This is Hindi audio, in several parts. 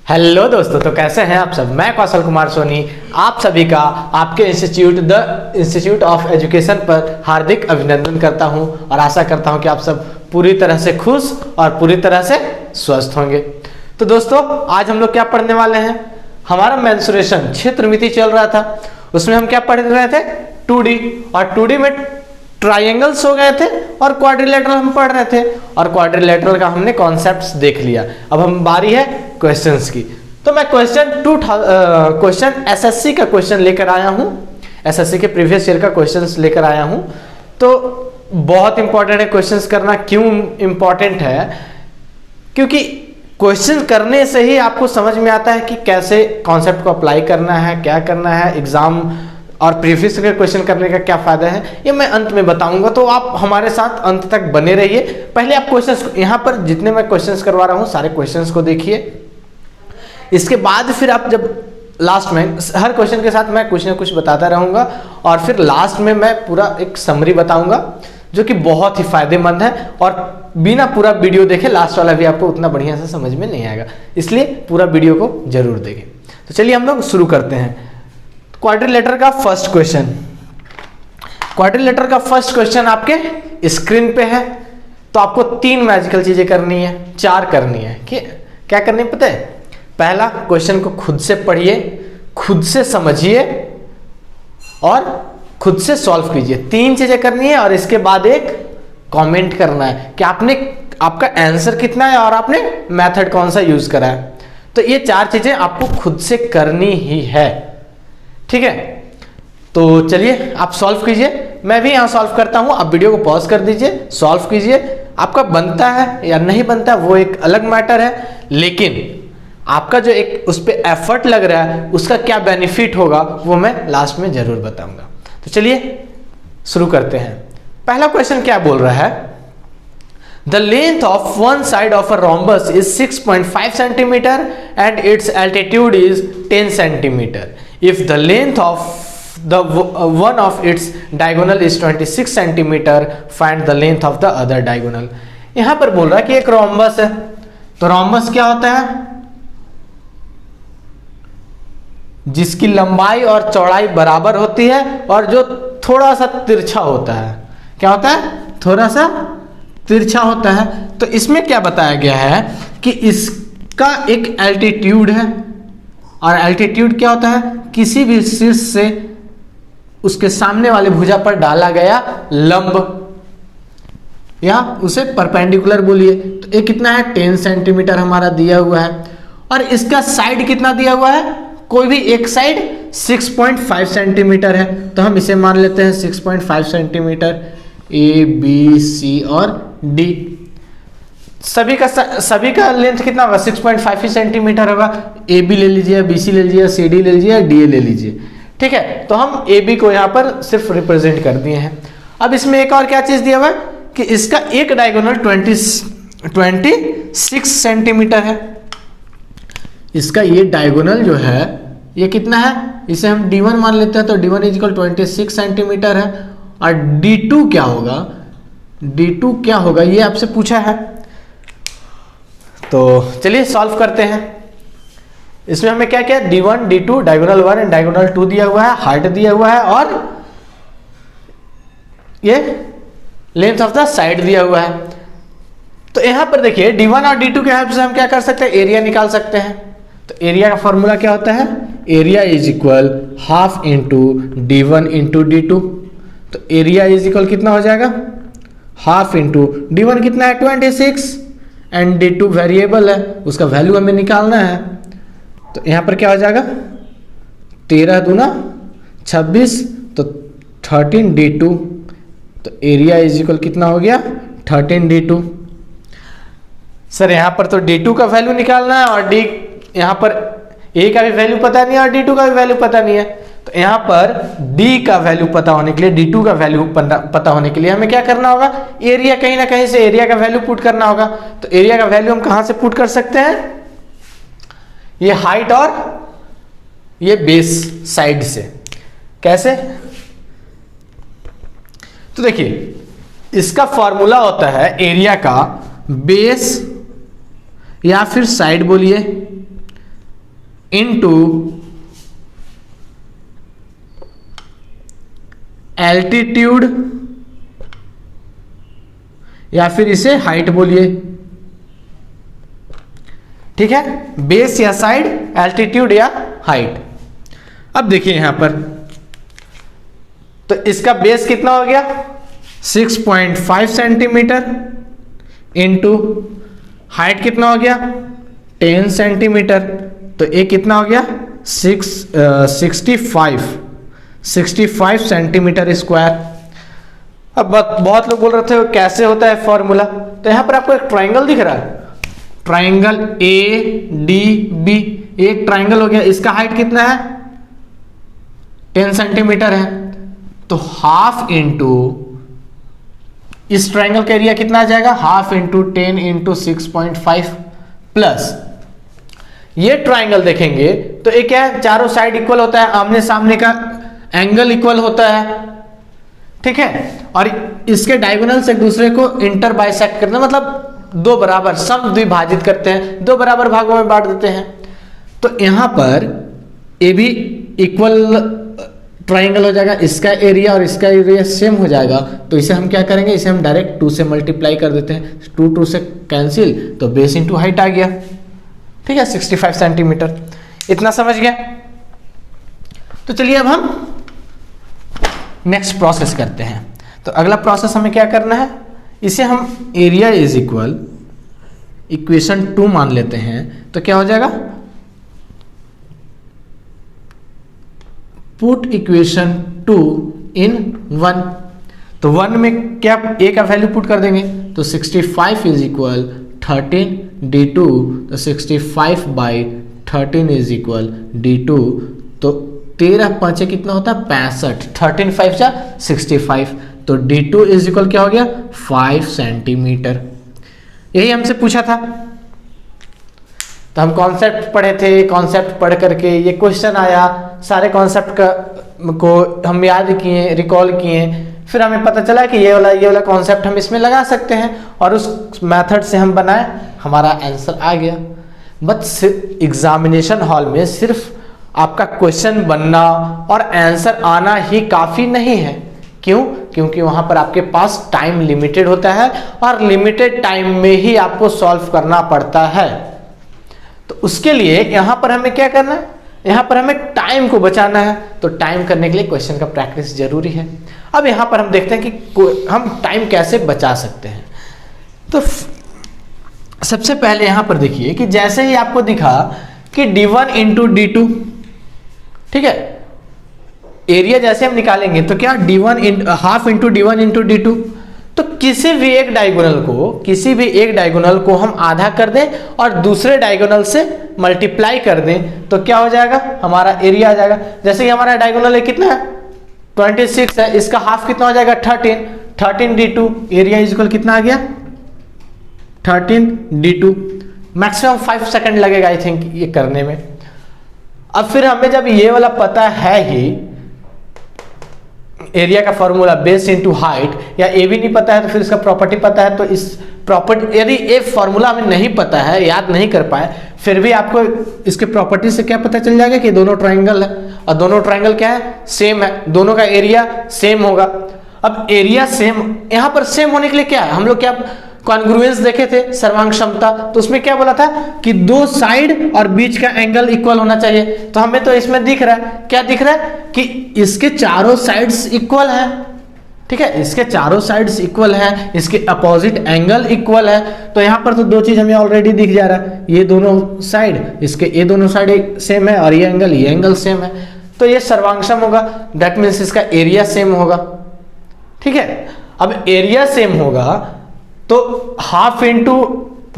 हेलो दोस्तों, तो कैसे हैं आप सब। मैं कौशल कुमार सोनी आप सभी का आपके इंस्टीट्यूट ऑफ एजुकेशन पर हार्दिक अभिनंदन करता हूं और आशा करता हूं कि आप सब पूरी तरह से खुश और पूरी तरह से स्वस्थ होंगे। तो दोस्तों, आज हम लोग क्या पढ़ने वाले हैं। हमारा मेंसुरेशन क्षेत्रमिति चल रहा था, उसमें हम क्या पढ़ रहे थे 2D, और 2D में ट्राइंगल्स हो गए थे और क्वाड्रिलेटरल हम पढ़ रहे थे, और क्वाड्रिलेटरल का हमने कॉन्सेप्ट्स देख लिया। अब हम बारी है क्वेश्चंस की। तो मैं क्वेश्चन एसएससी का क्वेश्चन लेकर आया हूं, एसएससी के प्रीवियस ईयर का क्वेश्चंस लेकर आया हूं। तो बहुत इंपॉर्टेंट है क्वेश्चंस करना। क्यों इंपॉर्टेंट है? क्योंकि क्वेश्चन करने से ही आपको समझ में आता है कि कैसे कॉन्सेप्ट को अप्लाई करना है, क्या करना है, एग्जाम और प्रीवियस के क्वेश्चन करने का क्या फायदा है, ये मैं अंत में बताऊंगा। तो आप हमारे साथ अंत तक बने रहिए। पहले आप क्वेश्चंस, यहाँ पर जितने मैं क्वेश्चंस करवा रहा हूँ सारे क्वेश्चंस को देखिए। इसके बाद फिर आप जब लास्ट में हर क्वेश्चन के साथ मैं कुछ ना कुछ बताता रहूंगा, और फिर लास्ट में मैं पूरा एक समरी बताऊंगा जो कि बहुत ही फायदेमंद है। और बिना पूरा वीडियो देखे लास्ट वाला भी आपको उतना बढ़िया से समझ में नहीं आएगा, इसलिए पूरा वीडियो को जरूर देखें। तो चलिए हम लोग शुरू करते हैं। क्वाड्रिलेटर का फर्स्ट क्वेश्चन, क्वाड्रिलेटर का फर्स्ट क्वेश्चन आपके स्क्रीन पे है। तो आपको 3 मैजिकल चीजें करनी है, 4 करनी है। क्या करनी है पता है? पहला, क्वेश्चन को खुद से पढ़िए, खुद से समझिए और खुद से सॉल्व कीजिए। 3 चीजें करनी है, और इसके बाद एक कमेंट करना है कि आपका आंसर कितना है और आपने मेथड कौन सा यूज करा है। तो ये 4 चीजें आपको खुद से करनी ही है, ठीक है। तो चलिए आप सॉल्व कीजिए, मैं भी यहां सॉल्व करता हूं। आप वीडियो को पॉज कर दीजिए, सॉल्व कीजिए। आपका बनता है या नहीं बनता वो एक अलग मैटर है, लेकिन आपका जो एक उस पर एफर्ट लग रहा है उसका क्या बेनिफिट होगा वो मैं लास्ट में जरूर बताऊंगा। तो चलिए शुरू करते हैं। पहला क्वेश्चन क्या बोल रहा है? The length of one side of a rhombus is 6.5 centimeter and its altitude is 10 centimeter. If the length of the one of its diagonal is 26 centimeter, find the length of the other diagonal. यहां पर बोल रहा है कि एक rhombus है। तो rhombus क्या होता है? जिसकी लंबाई और चौड़ाई बराबर होती है और जो थोड़ा सा तिरछा होता है। क्या होता है? थोड़ा सा तिरछा होता है। तो इसमें क्या बताया गया है कि इसका एक एल्टीट्यूड है, और एल्टीट्यूड क्या होता है? किसी भी शीर्ष से उसके सामने वाले भुजा पर डाला गया लंब, या उसे परपेंडिकुलर बोलिए। तो ये कितना है? 10 सेंटीमीटर हमारा दिया हुआ है। और इसका साइड कितना दिया हुआ है? कोई भी एक साइड 6.5 सेंटीमीटर है, तो हम इसे मान लेते हैं 6.5 सेंटीमीटर। ए, बी, सी और डी, सभी का लेंथ कितना होगा? 6.5 ही सेंटीमीटर होगा। ए बी ले लीजिए, बी सी ले लीजिए, सी डी ले लीजिए, डी ए ले लीजिए, ठीक है। तो हम ए बी को यहाँ पर सिर्फ रिप्रेजेंट कर दिए हैं। अब इसमें एक और क्या चीज दिया हुआ है कि इसका एक डायगोनल 26 सेंटीमीटर है। इसका ये डायगोनल जो है ये कितना है? इसे हम D1 मान लेते हैं। तो D1 इक्वल 26 सेंटीमीटर है। और D2 क्या होगा? D2 क्या होगा ये आपसे पूछा है। तो चलिए सॉल्व करते हैं। इसमें हमें क्या क्या? D1, D2, diagonal 1 and diagonal 2 दिया हुआ है, हाइट दिया हुआ है, और ये लेंथ ऑफ द साइड दिया हुआ है। तो यहां पर देखिए D1 और D2 के हेल्प से हम क्या कर सकते हैं? एरिया निकाल सकते हैं। तो एरिया का फॉर्मूला क्या होता है? Area is equal half into D1 into D2। तो एरिया इज इक्वल कितना हो जाएगा? हाफ इंटू D1 कितना है? 26 एंड D2 वेरिएबल है, उसका वैल्यू हमें निकालना है। तो यहां पर क्या हो जाएगा? 13 दूना 26, तो 13 D2। तो एरिया इज इक्वल कितना हो गया? 13 D2। सर यहां पर तो D2 का वैल्यू निकालना है, और D यहां पर A का भी वैल्यू पता नहीं है और D2 का भी वैल्यू पता नहीं है। तो यहां पर D का वैल्यू पता होने के लिए, D2 का वैल्यू पता होने के लिए हमें क्या करना होगा? एरिया कहीं ना कहीं से एरिया का वैल्यू पुट करना होगा। तो एरिया का वैल्यू हम कहां से पुट कर सकते हैं? ये हाइट और ये बेस साइड से। कैसे? तो देखिए इसका फॉर्मूला होता है एरिया का बेस या फिर साइड बोलिए, इंटू एल्टीट्यूड, या फिर इसे हाइट बोलिए, ठीक है, बेस या साइड, एल्टीट्यूड या हाइट। अब देखिए यहां पर, तो इसका बेस कितना हो गया 6.5 सेंटीमीटर, इंटू हाइट कितना हो गया 10 सेंटीमीटर, तो ये कितना हो गया 65 सेंटीमीटर स्क्वायर। अब बहुत लोग बोल रहे थे कैसे होता है फॉर्मूला, तो यहां पर आपको एक ट्राइंगल दिख रहा है, ट्राइंगल ADB, एक ट्राइंगल हो गया, इसका हाइट कितना है 10 सेंटीमीटर है, तो हाफ इंटू इस ट्राइंगल का एरिया कितना आ जाएगा, हाफ इंटू 10 इंटू 6.5 प्लस ये ट्राइंगल देखेंगे तो ये क्या है, चारों साइड इक्वल होता है, आमने सामने का एंगल इक्वल होता है, ठीक है, और इसके डायगोनल से एक दूसरे को इंटर बाइसेक्ट करते हैं, मतलब दो बराबर सम द्विभाजित करते हैं, दो बराबर भागों में बांट देते हैं। तो यहां पर ये भी इक्वल ट्राइंगल हो जाएगा, इसका एरिया और इसका एरिया सेम हो जाएगा, तो इसे हम क्या करेंगे, इसे हम डायरेक्ट 2 से मल्टीप्लाई कर देते हैं, 2 से कैंसिल, तो बेस इंटू हाइट आ गया, ठीक है, 65 सेंटीमीटर। इतना समझ गया। तो चलिए अब हम नेक्स्ट प्रोसेस करते हैं। तो अगला प्रोसेस हमें क्या करना है, इसे हम एरिया इज इक्वल इक्वेशन 2 मान लेते हैं, तो क्या हो जाएगा, पुट इक्वेशन 2 इन 1, तो 1 में क्या a का वैल्यू पुट कर देंगे, तो 65 इज इक्वल 13d2, तो 65 बाई 13 इज इक्वल d2, तो 13 5 कितना होता है 65, 13 5 जा 65, तो d2 इज इक्वल क्या हो गया 5 सेंटीमीटर। यही हमसे पूछा था, तो हम कॉन्सेप्ट पढ़े थे, कॉन्सेप्ट पढ़ करके ये क्वेश्चन आया, सारे कॉन्सेप्ट को हम याद किए, रिकॉल किए, फिर हमें पता चला कि ये वाला कॉन्सेप्ट हम इसमें लगा सकते हैं, और उस मेथड से हम बनाए, हमारा आंसर आ गया। बस एग्जामिनेशन हॉल में सिर्फ आपका क्वेश्चन बनना और आंसर आना ही काफ़ी नहीं है। क्यों? क्योंकि वहाँ पर आपके पास टाइम लिमिटेड होता है, और लिमिटेड टाइम में ही आपको सॉल्व करना पड़ता है। तो उसके लिए यहाँ पर हमें क्या करना है, यहाँ पर हमें टाइम को बचाना है, तो टाइम करने के लिए क्वेश्चन का प्रैक्टिस जरूरी है। अब यहाँ पर हम देखते हैं कि हम टाइम कैसे बचा सकते हैं। तो सबसे पहले यहाँ पर देखिए कि जैसे ही आपको दिखा कि d1 इंटू d2, ठीक है, एरिया जैसे हम निकालेंगे तो क्या d1 half into d1 into d2, तो किसी भी एक डायगोनल को हम आधा कर दें और दूसरे डायगोनल से मल्टीप्लाई कर दें, तो क्या हो जाएगा, हमारा एरिया आ जाएगा। जैसे कि हमारा डायगोनल है कितना है 26 है, इसका हाफ कितना हो जाएगा 13 d2, एरिया इज इक्वल कितना आ गया 13 d2। मैक्सिमम 5 सेकंड लगेगा आई थिंक ये करने में। अब फिर हमें जब ये वाला पता है ही, एरिया का फॉर्मूला बेस इनटू हाइट, या ए भी नहीं पता है तो फिर इसका प्रॉपर्टी पता है, तो इस प्रॉपर्टी, यदि ये फॉर्मूला हमें नहीं पता है, याद नहीं कर पाए, फिर भी आपको इसके प्रॉपर्टी से क्या पता चल जाएगा कि दोनों ट्राइंगल है, और दोनों ट्राइंगल क्या है सेम है, दोनों का एरिया सेम होगा। अब एरिया सेम, यहां पर सेम होने के लिए क्या है, हम लोग क्या कॉन्ग्रुएंस देखे थे, सर्वांग क्षमता, तो उसमें क्या बोला था कि दो साइड और बीच का एंगल इक्वल होना चाहिए। तो हमें तो इसमें दिख रहा है, क्या दिख रहा है कि इसके चारों साइड्स इक्वल है, ठीक है, इसके चारों साइड्स इक्वल है, इसके अपोजिट एंगल इक्वल है। तो यहाँ पर तो दो चीज हमें ऑलरेडी दिख जा रहा है, ये दोनों साइड, इसके ये दोनों साइड सेम है, और ये एंगल सेम है, तो ये सर्वांगक्षम होगा, दैट मीन्स इसका एरिया सेम होगा, ठीक है। अब एरिया सेम होगा तो half into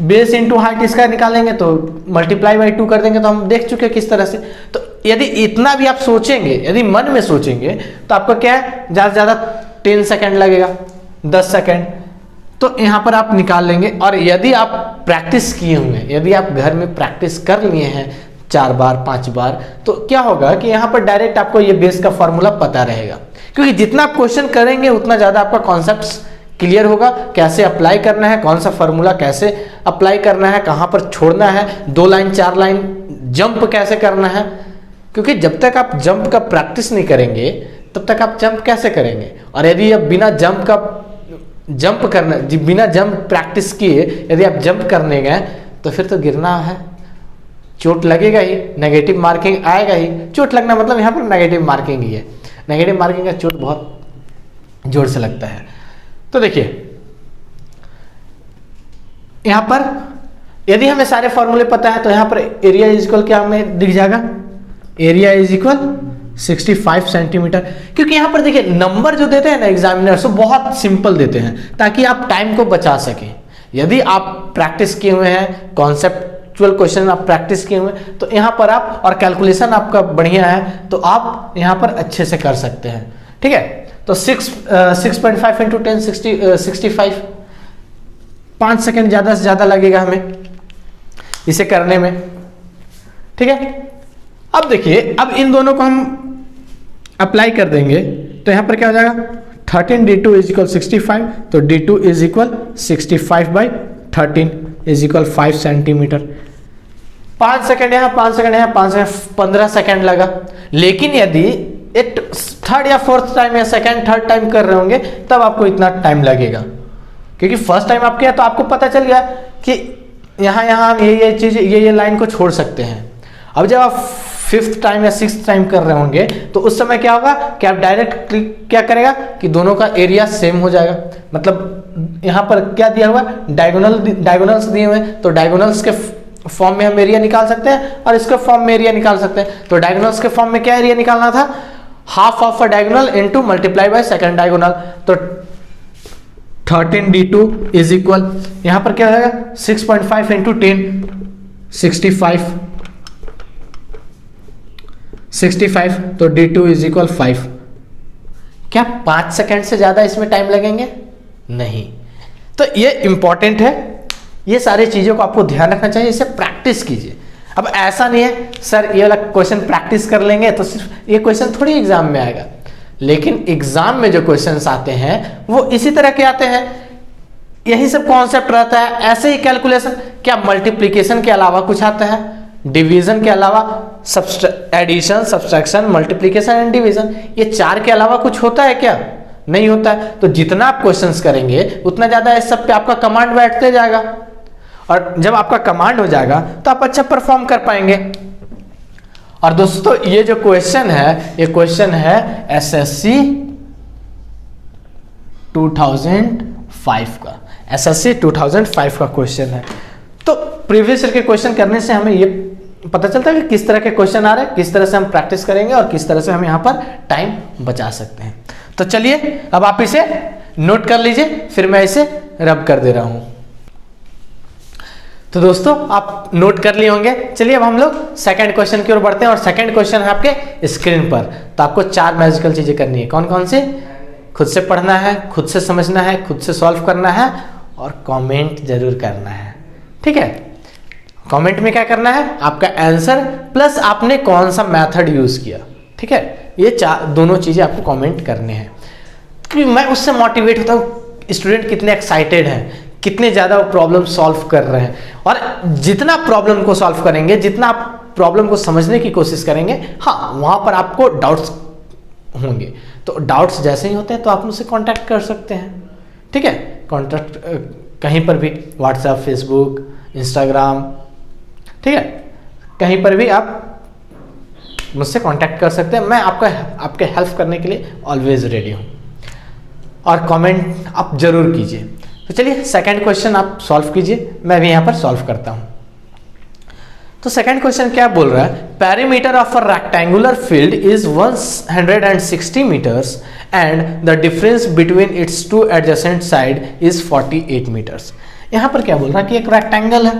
base into height इसका निकालेंगे, तो मल्टीप्लाई बाई 2 कर देंगे, तो हम देख चुके हैं किस तरह से। तो यदि इतना भी आप सोचेंगे, यदि मन में सोचेंगे, तो आपका क्या है, ज्यादा से ज्यादा 10 सेकंड लगेगा, 10 सेकंड, तो यहां पर आप निकाल लेंगे। और यदि आप प्रैक्टिस किए हुए, यदि आप घर में प्रैक्टिस कर लिए हैं 4 बार 5 बार, तो क्या होगा कि यहां पर डायरेक्ट आपको ये बेस का फॉर्मूला पता रहेगा, क्योंकि जितना आप क्वेश्चन करेंगे उतना ज्यादा आपका कॉन्सेप्ट क्लियर होगा कैसे अप्लाई करना है, कौन सा फॉर्मूला कैसे अप्लाई करना है, कहाँ पर छोड़ना है, 2 लाइन 4 लाइन जंप कैसे करना है। क्योंकि जब तक आप जंप का प्रैक्टिस नहीं करेंगे तब तक आप जंप कैसे करेंगे। और यदि आप बिना जंप प्रैक्टिस किए यदि आप जंप करने गए तो फिर तो गिरना है, चोट लगेगा ही, नेगेटिव मार्किंग आएगा ही। चोट लगना मतलब यहाँ पर नेगेटिव मार्किंग ही है, नेगेटिव मार्किंग का चोट बहुत जोर से लगता है। तो देखिए यहां पर यदि हमें सारे फॉर्मूले पता है तो यहां पर एरिया इज इक्वल क्या हमें दिख जाएगा, एरिया इज इक्वल 65 सेंटीमीटर। क्योंकि यहां पर देखिए नंबर जो देते हैं ना एग्जामिनर सो बहुत सिंपल देते हैं ताकि आप टाइम को बचा सकें। यदि आप प्रैक्टिस किए हुए हैं, कॉन्सेप्चुअल क्वेश्चन आप प्रैक्टिस किए हुए हैं तो यहां पर आप, और कैलकुलेशन आपका बढ़िया है तो आप यहां पर अच्छे से कर सकते हैं। ठीक है, तो 6.5 इंटू 10 65, 5 सेकेंड ज़्यादा से ज़्यादा लगेगा हमें इसे करने में। ठीक है, अब देखिए अब इन दोनों को हम अप्लाई कर देंगे तो यहाँ पर क्या हो जाएगा 13 d2 इज इक्वल 65, तो d2 is equal 65/13 is equal 5 centimetre. 5 second यहाँ, 5 सेकेंड यहाँ, 5 सेकेंड 15 सेकेंड लगा। लेकिन यदि एक थर्ड या फोर्थ टाइम या सेकेंड थर्ड टाइम कर रहे होंगे तब आपको इतना टाइम लगेगा। क्योंकि फर्स्ट टाइम आप किया तो आपको पता चल गया कि यहाँ हम ये चीज ये लाइन को छोड़ सकते हैं। अब जब आप 5th टाइम या 6th टाइम कर रहे होंगे तो उस समय क्या होगा कि आप डायरेक्ट क्लिक क्या करेगा कि दोनों का एरिया सेम हो जाएगा। मतलब यहाँ पर क्या दिया हुआ डायगोनल्स दिए हुए हैं तो डायगोनल्स के फॉर्म में हम एरिया निकाल सकते हैं और इसके फॉर्म में एरिया निकाल सकते हैं। तो डायगोनल्स के फॉर्म में क्या एरिया निकालना था, half of a diagonal into multiply by second diagonal. तो 13 d2 इज इक्वल यहां पर क्या हो जाएगा 6.5 इंटू 10 65, तो d2 इज इक्वल 5। क्या 5 सेकंड से ज्यादा इसमें टाइम लगेंगे? नहीं। तो ये इंपॉर्टेंट है, ये सारी चीजों को आपको ध्यान रखना चाहिए, इसे प्रैक्टिस कीजिए। अब ऐसा नहीं है सर ये वाला क्वेश्चन प्रैक्टिस कर लेंगे तो सिर्फ ये क्वेश्चन थोड़ी एग्जाम में आएगा। लेकिन एग्जाम में जो क्वेश्चंस आते हैं वो इसी तरह के आते हैं, यही सब कॉन्सेप्ट रहता है। ऐसे ही कैलकुलेशन, क्या मल्टीप्लिकेशन के अलावा कुछ आता है? डिवीजन के अलावा addition, subtraction, multiplication and division, ये 4 के अलावा कुछ होता है क्या? नहीं होता है। तो जितना आप क्वेश्चंस करेंगे उतना ज्यादा इस सब पे आपका कमांड बैठते जाएगा, और जब आपका कमांड हो जाएगा तो आप अच्छा परफॉर्म कर पाएंगे। और दोस्तों ये जो क्वेश्चन है ये क्वेश्चन है एसएससी 2005 का, एसएससी 2005 का क्वेश्चन है। तो प्रीवियस ईयर के क्वेश्चन करने से हमें ये पता चलता है कि किस तरह के क्वेश्चन आ रहे हैं, किस तरह से हम प्रैक्टिस करेंगे और किस तरह से हम यहाँ पर टाइम बचा सकते हैं। तो चलिए अब आप इसे नोट कर लीजिए, फिर मैं इसे रब कर दे रहा हूं। तो दोस्तों आप नोट कर लिए होंगे। चलिए अब हम लोग सेकंड क्वेश्चन की ओर बढ़ते हैं, और सेकंड क्वेश्चन है आपके स्क्रीन पर। तो आपको 4 मैजिकल चीजें करनी है। कौन कौन सी? खुद से पढ़ना है, खुद से समझना है, खुद से सॉल्व करना है और कमेंट जरूर करना है। ठीक है, कमेंट में क्या करना है, आपका आंसर प्लस आपने कौन सा मेथड यूज किया। ठीक है, ये दोनों चीजें आपको कमेंट करने हैं। क्योंकि मैं उससे मोटिवेट होता हूँ स्टूडेंट कितने एक्साइटेड हैं, कितने ज़्यादा प्रॉब्लम सॉल्व कर रहे हैं। और जितना प्रॉब्लम को सॉल्व करेंगे, जितना आप प्रॉब्लम को समझने की कोशिश करेंगे, हाँ वहाँ पर आपको डाउट्स होंगे। तो डाउट्स जैसे ही होते हैं तो आप मुझसे कांटेक्ट कर सकते हैं। ठीक है, कांटेक्ट कहीं पर भी, व्हाट्सएप, फेसबुक, इंस्टाग्राम, ठीक है, कहीं पर भी आप मुझसे कांटेक्ट कर सकते हैं। मैं आपके हेल्प करने के लिए ऑलवेज रेडी हूँ। और कमेंट आप जरूर कीजिए। तो चलिए सेकंड क्वेश्चन आप सॉल्व कीजिए, मैं भी यहाँ पर सॉल्व करता हूँ। तो सेकंड क्वेश्चन क्या बोल रहा है, perimeter of a rectangular field is 160 metres and the difference between its 2 adjacent side is 48 metres. यहाँ पर क्या बोल रहा है कि एक रेक्टेंगल है,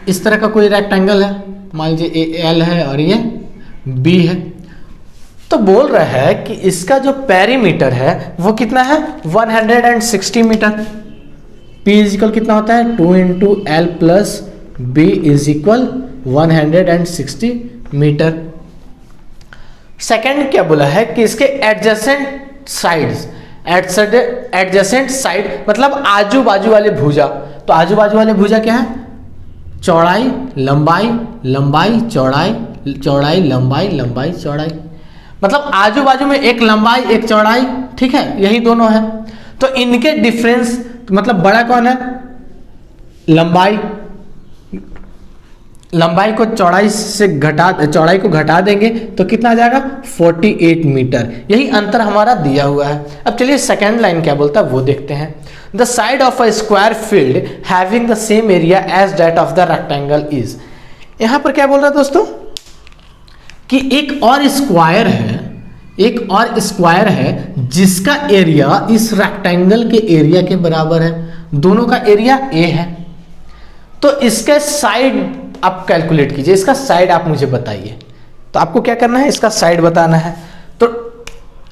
इस तरह का कोई रेक्टेंगल है, मान लीजिए एल है और ये बी है। तो बोल रहा है कि इसका जो पेरीमीटर है वो कितना है 160 मीटर। P इज इक्वल कितना होता है 2 into L plus B is equal 160 metre. Second क्या बोला है कि इसके एडजेसेंट साइड्स, एडजेसेंट साइड मतलब आजू बाजू वाले भुजा। तो आजू बाजू वाले भुजा क्या है? चौड़ाई लंबाई, लंबाई चौड़ाई, चौड़ाई लंबाई, लंबाई चौड़ाई। मतलब आजू बाजू में एक लंबाई एक चौड़ाई, ठीक है, यही दोनों है। तो इनके डिफरेंस मतलब बड़ा कौन है? लंबाई। लंबाई को चौड़ाई से चौड़ाई को घटा देंगे तो कितना आ जाएगा? 48 मीटर। यही अंतर हमारा दिया हुआ है। अब चलिए सेकेंड लाइन क्या बोलता है वो देखते हैं। The side of a square field having the same area as that of the rectangle is. यहां पर क्या बोल रहा है दोस्तों कि एक और स्क्वायर है, एक और स्क्वायर है जिसका एरिया इस रेक्टेंगल के एरिया के बराबर है। दोनों का एरिया ए है। तो इसके साइड आप कैलकुलेट कीजिए, इसका साइड आप मुझे बताइए। तो आपको क्या करना है? इसका साइड बताना है। तो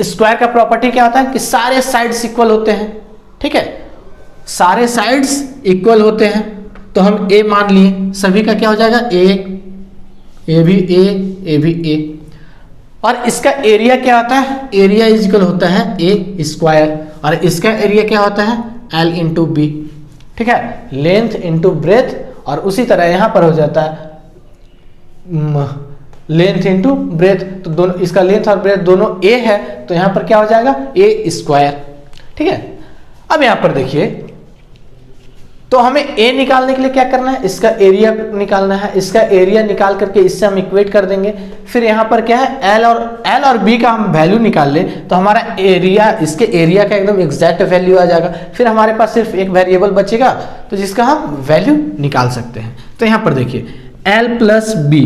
स्क्वायर का प्रॉपर्टी क्या होता है कि सारे साइड्स इक्वल होते हैं, ठीक है, सारे साइड्स इक्वल होते हैं। तो हम ए मान लिए, सभी का क्या हो जाएगा? ए भी ए भी ए। और इसका एरिया क्या होता है? एरिया इज इक्वल होता है ए स्क्वायर, और इसका एरिया क्या होता है? एल इंटू बी, ठीक है, लेंथ इंटू ब्रेथ। और उसी तरह यहां पर हो जाता है लेंथ इंटू ब्रेथ। तो दोनों, इसका लेंथ और ब्रेथ दोनों ए है, तो यहां पर क्या हो जाएगा? ए स्क्वायर, ठीक है। अब यहां पर देखिए, तो हमें ए निकालने के लिए क्या करना है? इसका एरिया निकालना है। इसका एरिया निकाल करके इससे हम इक्वेट कर देंगे। फिर यहां पर क्या है? एल और बी का हम वैल्यू निकाल ले तो हमारा एरिया, इसके एरिया का एकदम एग्जैक्ट वैल्यू आ जाएगा। फिर हमारे पास सिर्फ एक वेरिएबल बचेगा तो जिसका हम वैल्यू निकाल सकते हैं। तो यहां पर देखिए एल प्लस बी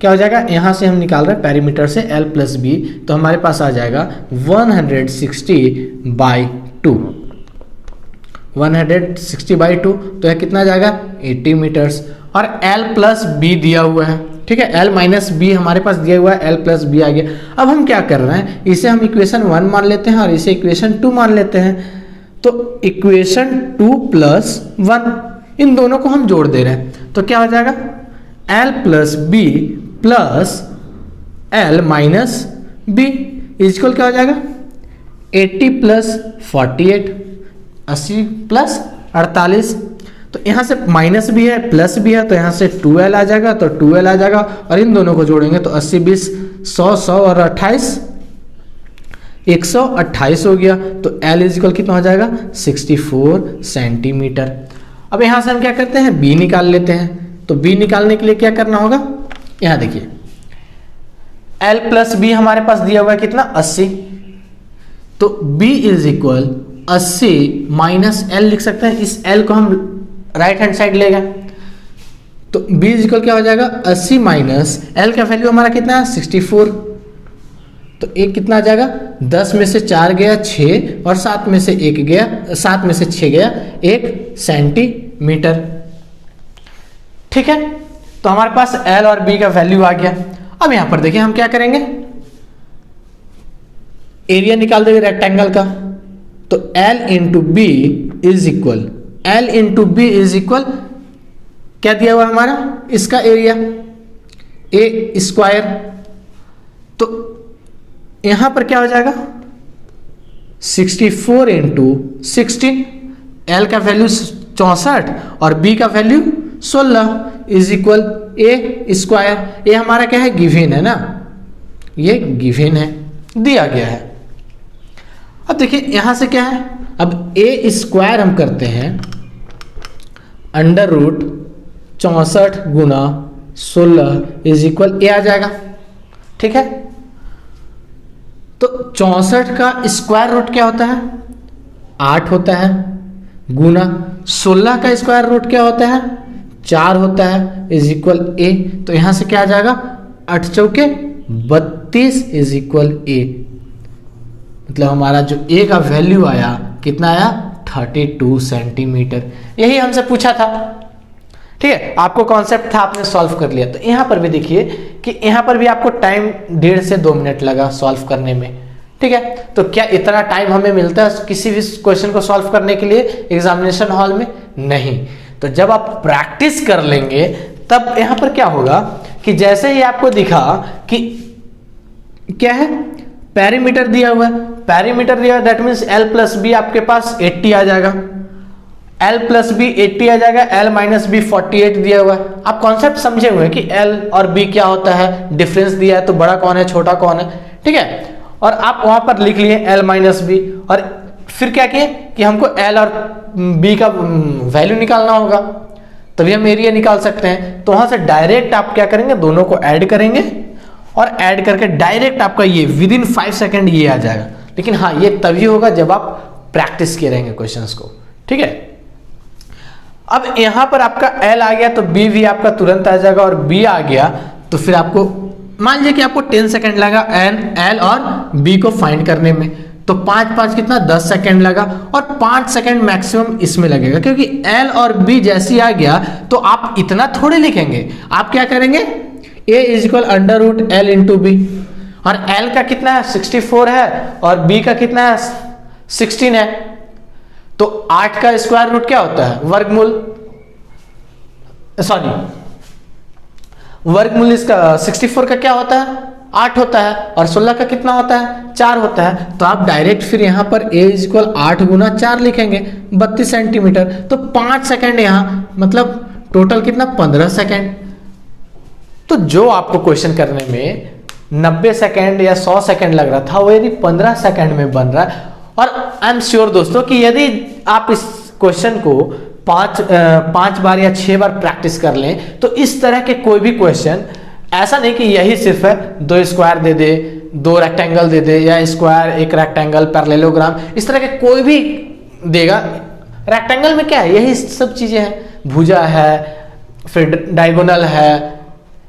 क्या हो जाएगा? यहां से हम निकाल रहे हैं पेरीमीटर से एल प्लस बी, तो हमारे पास आ जाएगा 160/2। 160/2 तो यह कितना जाएगा? 80 मीटर्स। और L प्लस बी दिया हुआ है, ठीक है, L माइनस बी हमारे पास दिया हुआ है, L प्लस बी आ गया। अब हम क्या कर रहे हैं? इसे हम इक्वेशन 1 मान लेते हैं और इसे इक्वेशन 2 मान लेते हैं। तो इक्वेशन 2 प्लस 1 इन दोनों को हम जोड़ दे रहे हैं, तो क्या हो जाएगा? L प्लस बी प्लस L माइनस बी इक्वल क्या हो जाएगा? 80 प्लस 48, 80 प्लस 48। तो यहां से माइनस भी है प्लस भी है, तो यहां से 2L आ जाएगा, तो 2L आ जाएगा। और इन दोनों को जोड़ेंगे तो 80 20 100 100 और 28 128 हो गया। तो L इज इक्वल कितना हो जाएगा? 64 सेंटीमीटर। अब यहां से हम क्या करते हैं? B निकाल लेते हैं। तो B निकालने के लिए क्या करना होगा? यहां देखिए L प्लस बी हमारे पास दिया हुआ है कितना? 80। तो B is equal 80 minus L लिख सकते हैं। इस एल को हम राइट हैंड साइड ले गए, तो B इज इक्वल क्या हो जाएगा? 80 माइनस एल का वैल्यू हमारा कितना है? 64। तो एक कितना आ जाएगा? 10 में से 4 गया 6 और 7 में से 1 गया, 7 में से 6 गया 1 सेंटीमीटर, ठीक है। तो हमारे पास L और B का वैल्यू आ गया। अब यहां पर देखिए हम क्या करेंगे? एरिया निकाल देंगे रेक्टेंगल का। तो L into B is equal, L into B is equal क्या दिया हुआ हमारा? इसका एरिया ए स्क्वायर। तो यहां पर क्या हो जाएगा? 64 इंटू 16, L का वैल्यू 64 और B का value 16 is equal A square. ये हमारा क्या है? गिवन है ना, ये गिवन है, दिया गया है। अब देखिए यहां से क्या है? अब ए स्क्वायर हम करते हैं अंडर रूट 64 गुना 16 इज इक्वल ए आ जाएगा, ठीक है। तो 64 का स्क्वायर रूट क्या होता है? 8 होता है, गुना 16 का स्क्वायर रूट क्या होता है? 4 होता है, इज इक्वल ए। तो यहां से क्या आ जाएगा? 8 चौके 32 इज इक्वल ए। मतलब हमारा जो ए का वैल्यू आया कितना आया? 32 सेंटीमीटर। यही हमसे पूछा था, ठीक है। आपको कॉन्सेप्ट था, आपने सॉल्व कर लिया। तो यहां पर भी देखिए कि यहां पर भी आपको टाइम 1.5 से 2 मिनट लगा सॉल्व करने में, ठीक है। तो क्या इतना टाइम हमें मिलता है किसी भी क्वेश्चन को सॉल्व करने के लिए एग्जामिनेशन हॉल में? नहीं। तो जब आप प्रैक्टिस कर लेंगे तब यहां पर क्या होगा कि जैसे ही आपको दिखा कि क्या है? पेरीमीटर दिया हुआ है, पेरीमीटर दिया that means L plus B आपके पास 80 आ जाएगा, L प्लस बी 80 आ जाएगा, L माइनस बी 48 दिया हुआ है। आप कॉन्सेप्ट समझे हुए कि L और B क्या होता है, डिफरेंस दिया है तो बड़ा कौन है छोटा कौन है, ठीक है। और आप वहां पर लिख लिए L माइनस बी, और फिर क्या किए कि हमको L और B का वैल्यू निकालना होगा, तभी हम एरिया निकाल सकते हैं। तो वहां से डायरेक्ट आप क्या करेंगे, दोनों को ऐड करेंगे और ऐड करके डायरेक्ट आपका ये विद इन 5 सेकेंड ये आ जाएगा। लेकिन हाँ, ये तभी होगा जब आप प्रैक्टिस किए रहेंगे क्वेश्चंस को, ठीक है। अब यहां पर आपका L आ गया तो B भी आपका तुरंत आ जाएगा, और B आ गया तो फिर आपको मान लीजिए कि आपको 10 सेकेंड लगा L और B को फाइंड करने में, तो 5 कितना 10 सेकेंड लगा, और 5 सेकेंड मैक्सिमम इसमें लगेगा, क्योंकि L और B जैसी आ गया तो आप इतना थोड़े लिखेंगे। आप क्या करेंगे, A is equal under root L into B, और L का कितना है 64 है और B का कितना है 16 है, तो 8 का स्क्वायर रूट क्या होता है, वर्गमूल, सॉरी वर्गमूल इसका 64 का क्या होता है 8 होता है, और 16 का कितना होता है 4 होता है। तो आप डायरेक्ट फिर यहां पर A इज इक्वल 8 गुना 4 लिखेंगे, 32 सेंटीमीटर। तो 5 सेकेंड यहां, मतलब टोटल कितना 15 सेकेंड। तो जो आपको क्वेश्चन करने में 90 सेकेंड या 100 सेकेंड लग रहा था, वो यदि 15 सेकेंड में बन रहा है। और आई एम श्योर दोस्तों कि यदि आप इस क्वेश्चन को 5 बार या 6 बार प्रैक्टिस कर लें, तो इस तरह के कोई भी क्वेश्चन, ऐसा नहीं कि यही सिर्फ है 2 स्क्वायर दे दे, 2 रेक्टेंगल दे दे, या स्क्वायर 1 रेक्टेंगल पैरेललोग्राम, इस तरह के कोई भी देगा। रेक्टेंगल में क्या है, यही सब चीजें हैं, भुजा है, फिर डायगोनल है,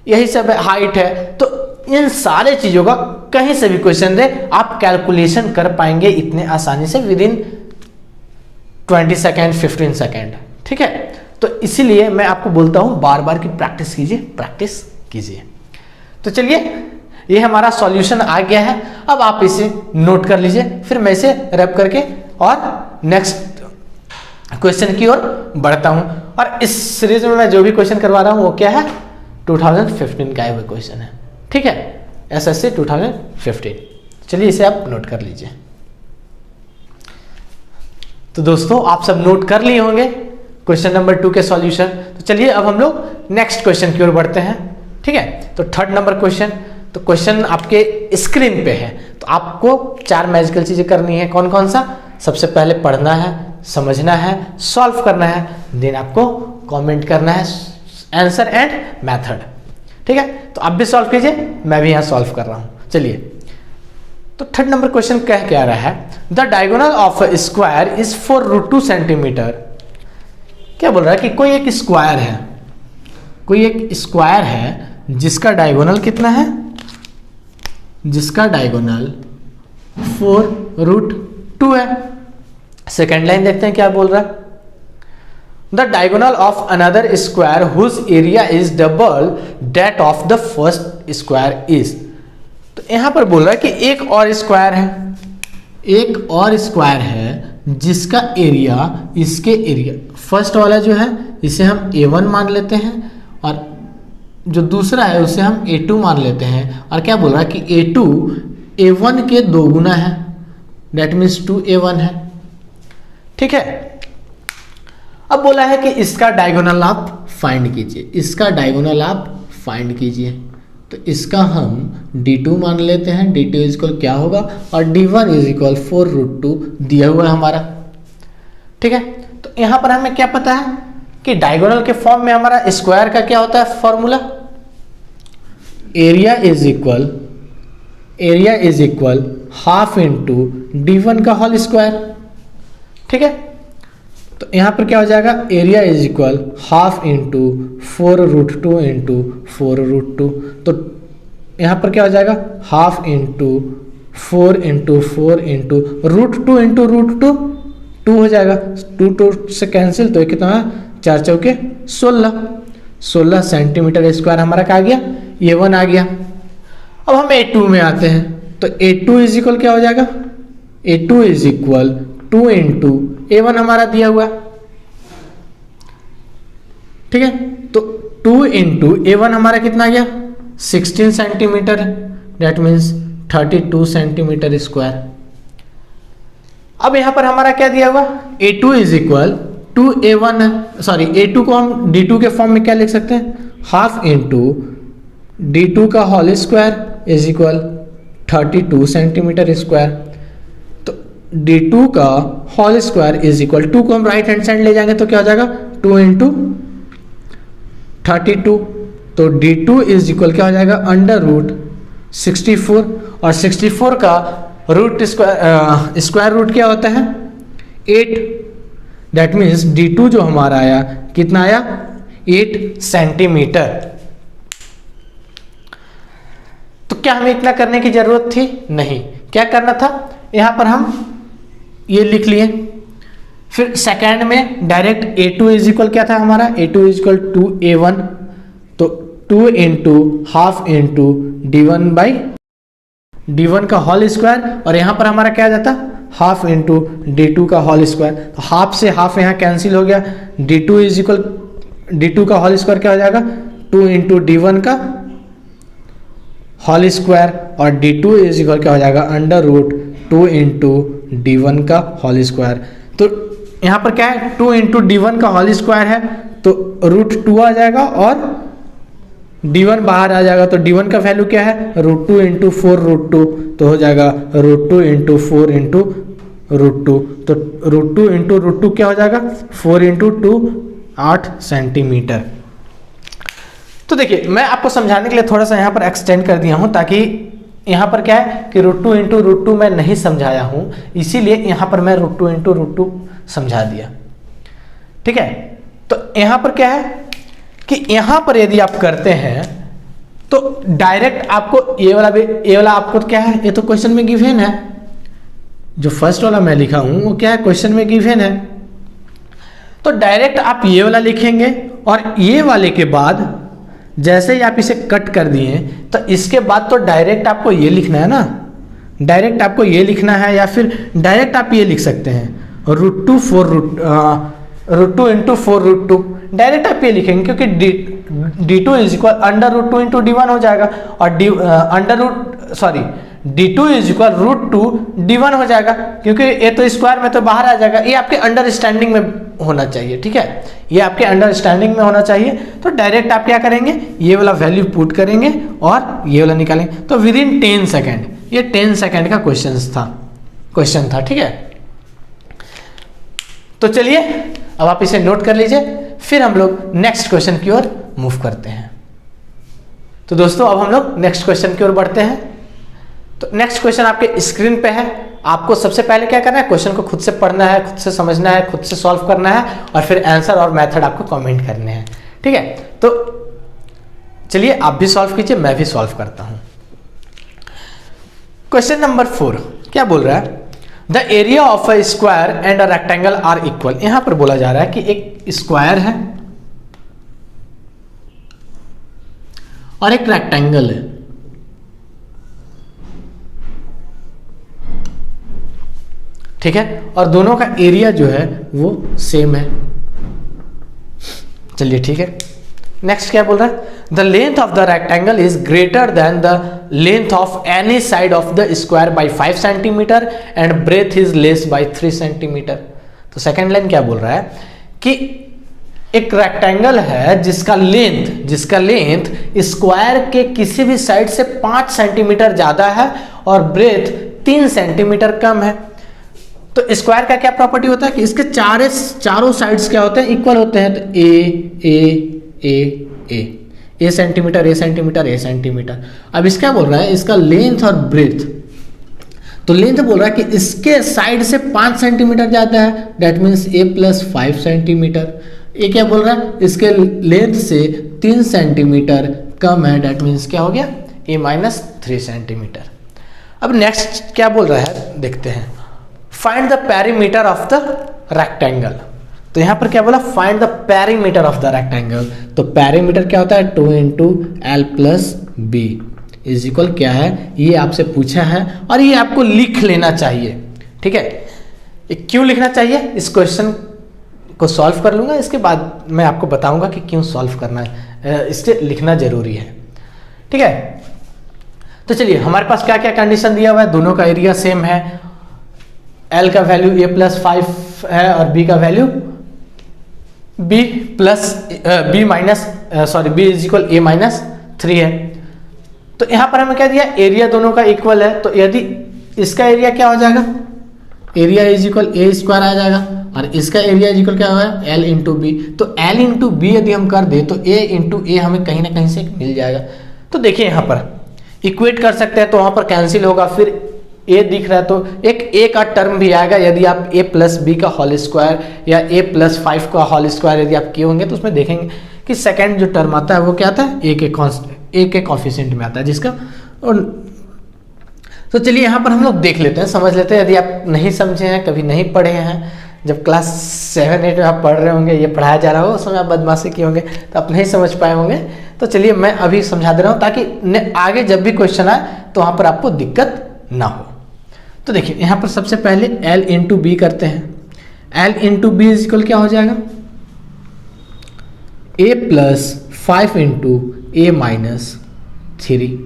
यही सब है, हाइट है। तो इन सारे चीजों का कहीं से भी क्वेश्चन दे, आप कैलकुलेशन कर पाएंगे इतने आसानी से विद इन 20 सेकेंड 15 सेकेंड, ठीक है। तो इसीलिए मैं आपको बोलता हूं बार बार की प्रैक्टिस कीजिए, प्रैक्टिस कीजिए। तो चलिए, ये हमारा सॉल्यूशन आ गया है। अब आप इसे नोट कर लीजिए, फिर मैं इसे रैप करके और नेक्स्ट क्वेश्चन की ओर बढ़ता हूं। और इस सीरीज में मैं जो भी क्वेश्चन करवा रहा हूं वो क्या है, 2015 का आए हुए क्वेश्चन है, ठीक है, SSC 2015। चलिए इसे आप नोट कर लीजिए। तो दोस्तों आप सब नोट कर लिए होंगे क्वेश्चन नंबर 2 के सॉल्यूशन। तो चलिए अब हम लोग नेक्स्ट क्वेश्चन की ओर बढ़ते हैं, ठीक है। तो 3rd नंबर क्वेश्चन, तो क्वेश्चन आपके स्क्रीन पे है, तो आपको 4 मैजिकल चीजें करनी है। कौन कौन सा, सबसे पहले पढ़ना है, समझना है, सॉल्व करना है, देन आपको कमेंट करना है आंसर एंड मेथड, ठीक है। तो आप भी सॉल्व कीजिए, मैं भी यहां सॉल्व कर रहा हूं। चलिए, तो 3rd नंबर क्वेश्चन कह रहा है, the diagonal of a square is 4√2 centimetre. क्या बोल रहा है कि कोई एक स्क्वायर है, कोई एक स्क्वायर है जिसका डायगोनल कितना है, जिसका डायगोनल 4√2 है। सेकेंड लाइन देखते हैं क्या बोल रहा है, the diagonal of another square whose area is double that of the first square is. तो यहां पर बोल रहा है कि एक और स्क्वायर है, एक और स्क्वायर है जिसका एरिया इसके एरिया, फर्स्ट वाला जो है इसे हम A1 मान लेते हैं, और जो दूसरा है उसे हम A2 मान लेते हैं। और क्या बोल रहा है कि A2 A1 के 2 गुना है, दैट मीन्स 2A1 है, ठीक है। अब बोला है कि इसका डायगोनल आप फाइंड कीजिए, इसका डायगोनल आप फाइंड कीजिए। तो इसका हम D2 मान लेते हैं, D2 इज इक्वल क्या होगा, और D1 इज इक्वल 4√2 दिया हुआ है हमारा, ठीक है। तो यहां पर हमें क्या पता है कि डायगोनल के फॉर्म में हमारा स्क्वायर का क्या होता है formula, area is equal half into D1 का होल स्क्वायर, ठीक है। तो यहां पर क्या हो जाएगा, area is equal half into 4√2 into 4√2। तो यहां पर क्या हो जाएगा, half into 4 into 4 into √2 into √2, 2 हो जाएगा, 2 से कैंसिल, तो कितना है 4 चौके 16 सेंटीमीटर स्क्वायर हमारा क्या आ गया, A1 आ गया। अब हम A2 में आते हैं, तो A2 इज इक्वल क्या हो जाएगा, A2 is equal 2 into A1 हमारा दिया हुआ, ठीक है। तो 2 इंटू A1 हमारा कितना आ गया 16 centimetre, that means 32 centimetre square, अब यहाँ पर हमारा क्या दिया हुआ, A2 is equal to A1 है, सॉरी A2 को हम D2 के फॉर्म में क्या लिख सकते हैं, हाफ इंटू D2 का whole square is equal 32 centimetre square. तो D2 का होल स्क्वायर इज इक्वल, 2 को हम राइट हैंड साइड ले जाएंगे तो क्या हो जाएगा 2 इंटू 32, तो D2 इज इक्वल क्या हो जाएगा अंडर रूट 64, और 64 का रूट स्क्वायर रूट क्या होता है 8, दैट मीन्स D2 जो हमारा आया कितना आया 8 सेंटीमीटर। तो क्या हमें इतना करने की जरूरत थी, नहीं, क्या करना था, यहां पर हम ये लिख लिए, फिर सेकेंड में डायरेक्ट A2 इज इक्वल क्या था हमारा, A2 is equal to A1, तो 2 into half into D1 by D1 का होल स्क्वायर, और यहां पर हमारा क्या आ जाता हाफ इंटू D2 का होल स्क्वायर, तो हाफ से हाफ यहाँ कैंसिल हो गया, D2 इज इक्वल D2 का होल स्क्वायर क्या हो जाएगा 2 इंटू D1 का होल स्क्वायर, और D2 इज इक्वल क्या हो जाएगा अंडर रूट 2 इंटू D1 का होल स्क्वायर। तो यहाँ पर क्या है 2 इंटू D1 का होल स्क्वायर है, तो रूट 2 आ जाएगा और D1 बाहर आ जाएगा, तो D1 का वैल्यू क्या है रूट 2 इंटू 4 रूट 2, तो हो जाएगा रूट 2 इंटू 4 इंटू रूट 2, तो रूट 2 इंटू रूट 2 क्या हो जाएगा 4 इंटू 2 8 सेंटीमीटर। तो देखिए मैं आपको समझाने के लिए थोड़ा सा यहाँ पर एक्सटेंड कर दिया हूँ, ताकि यहाँ पर क्या है कि रूट 2 इंटू रूट 2 मैं नहीं समझाया हूँ, इसीलिए यहाँ पर मैं रूट 2 इंटू रूट 2 समझा दिया, ठीक है। तो यहाँ पर क्या है कि यहाँ पर यदि आप करते हैं तो डायरेक्ट आपको ये वाला आपको क्या है, ये तो क्वेश्चन में गिवन है, जो फर्स्ट वाला मैं लिखा हूं वो क्या है क्वेश्चन में गिवन है, तो डायरेक्ट आप ये वाला लिखेंगे, और ये वाले के बाद जैसे ही आप इसे कट कर दिए तो इसके बाद तो डायरेक्ट आपको ये लिखना है ना, डायरेक्ट आपको ये लिखना है, या फिर डायरेक्ट आप ये लिख सकते हैं root 2 4 root 2 into 4 root 2, direct आप ये लिखेंगे क्योंकि D2 is equal under root 2 into D1 हो जाएगा, और D2 is equal root 2 D1 हो जाएगा, क्योंकि ये तो स्क्वायर में तो बाहर आ जाएगा, ये आपके अंडरस्टैंडिंग में होना चाहिए, ठीक है, ये आपके अंडरस्टैंडिंग में होना चाहिए। तो डायरेक्ट आप क्या करेंगे ये वाला वैल्यू पुट करेंगे और ये वाला निकालेंगे, तो विद इन 10 सेकेंड, ये 10 सेकेंड का क्वेश्चन था, ठीक है। तो चलिए अब आप इसे नोट कर लीजिए, फिर हम लोग नेक्स्ट क्वेश्चन की ओर मूव करते हैं। तो दोस्तों अब हम लोग नेक्स्ट क्वेश्चन की ओर बढ़ते हैं। तो नेक्स्ट क्वेश्चन आपके स्क्रीन पे है, आपको सबसे पहले क्या करना है क्वेश्चन को खुद से पढ़ना है, खुद से समझना है, खुद से सॉल्व करना है, और फिर आंसर और मेथड आपको कमेंट करने हैं, ठीक है। तो चलिए आप भी सॉल्व कीजिए, मैं भी सॉल्व करता हूं। क्वेश्चन नंबर 4 क्या बोल रहा है, the area of a square and a rectangle are equal. यहां पर बोला जा रहा है कि एक स्क्वायर है और एक रेक्टेंगल है, ठीक है, और दोनों का एरिया जो है वो सेम है। चलिए ठीक है, नेक्स्ट क्या बोल रहा है, the length of the rectangle is greater than the length of any side of the square by 5 centimetre and breadth is less by 3 centimetre. तो सेकेंड लाइन क्या बोल रहा है कि एक रेक्टेंगल है जिसका लेंथ स्क्वायर के किसी भी साइड से 5 सेंटीमीटर ज्यादा है और ब्रेथ 3 सेंटीमीटर कम है। तो स्क्वायर का क्या प्रॉपर्टी होता है कि इसके चारों साइड्स क्या होते हैं इक्वल होते हैं, तो ए सेंटीमीटर, ए सेंटीमीटर, ए सेंटीमीटर। अब इसका बोल रहा है इसका लेंथ और ब्रेथ, तो लेंथ बोल रहा है कि इसके साइड से 5 सेंटीमीटर ज्यादा है, that means A plus 5 centimetre. ये क्या बोल रहा है इसके लेंथ से 3 सेंटीमीटर कम है, दैट मीन्स क्या हो गया ए माइनस 3 सेंटीमीटर। अब नेक्स्ट क्या बोल रहा है देखते हैं, find the perimeter of the rectangle. तो यहां पर क्या बोला, find the perimeter of the rectangle. तो पेरीमीटर क्या होता है 2 into L plus B is equal क्या है, ये आपसे पूछा है और ये आपको लिख लेना चाहिए, ठीक है। ये क्यों लिखना चाहिए, इस क्वेश्चन को सॉल्व कर लूंगा, इसके बाद मैं आपको बताऊंगा कि क्यों सॉल्व करना है, इससे लिखना जरूरी है, ठीक है। तो चलिए हमारे पास क्या क्या कंडीशन दिया हुआ है, दोनों का एरिया सेम है, L का वैल्यू a+5 है और b का value b is equal a-3 है। तो यहाँ पर हमें क्या दिया, एरिया दोनों का इक्वल है, तो यदि इसका एरिया क्या हो जाएगा, area is equal a square आ जाएगा, और इसका एरिया इज इक्वल क्या होगा, L इंटू बी। तो L इंटू बी यदि हम कर दे तो a इंटू ए हमें कहीं ना कहीं से मिल जाएगा। तो देखिए यहाँ पर इक्वेट कर सकते हैं, तो वहाँ पर कैंसिल होगा, फिर a दिख रहा है तो एक a का टर्म भी आएगा। यदि आप a+b का होल स्क्वायर या a+5 का होल स्क्वायर यदि आप किए होंगे तो उसमें देखेंगे कि सेकंड जो टर्म आता है वो क्या आता है, a के कॉफिशिएंट में आता है जिसका। और तो चलिए यहाँ पर हम लोग देख लेते हैं, समझ लेते हैं। यदि आप नहीं समझे हैं, कभी नहीं पढ़े हैं, जब क्लास 7-8 में आप पढ़ रहे होंगे, ये पढ़ाया जा रहा हो, उस समय आप बदमाशी किए होंगे तो आप नहीं समझ पाए होंगे। तो चलिए मैं अभी समझा दे रहा हूँ ताकि आगे जब भी क्वेश्चन आए तो वहाँ पर आपको दिक्कत ना हो। तो देखिए यहाँ पर सबसे पहले L इंटू बी करते हैं। L into B is equal क्या हो जाएगा, a+5 into a-3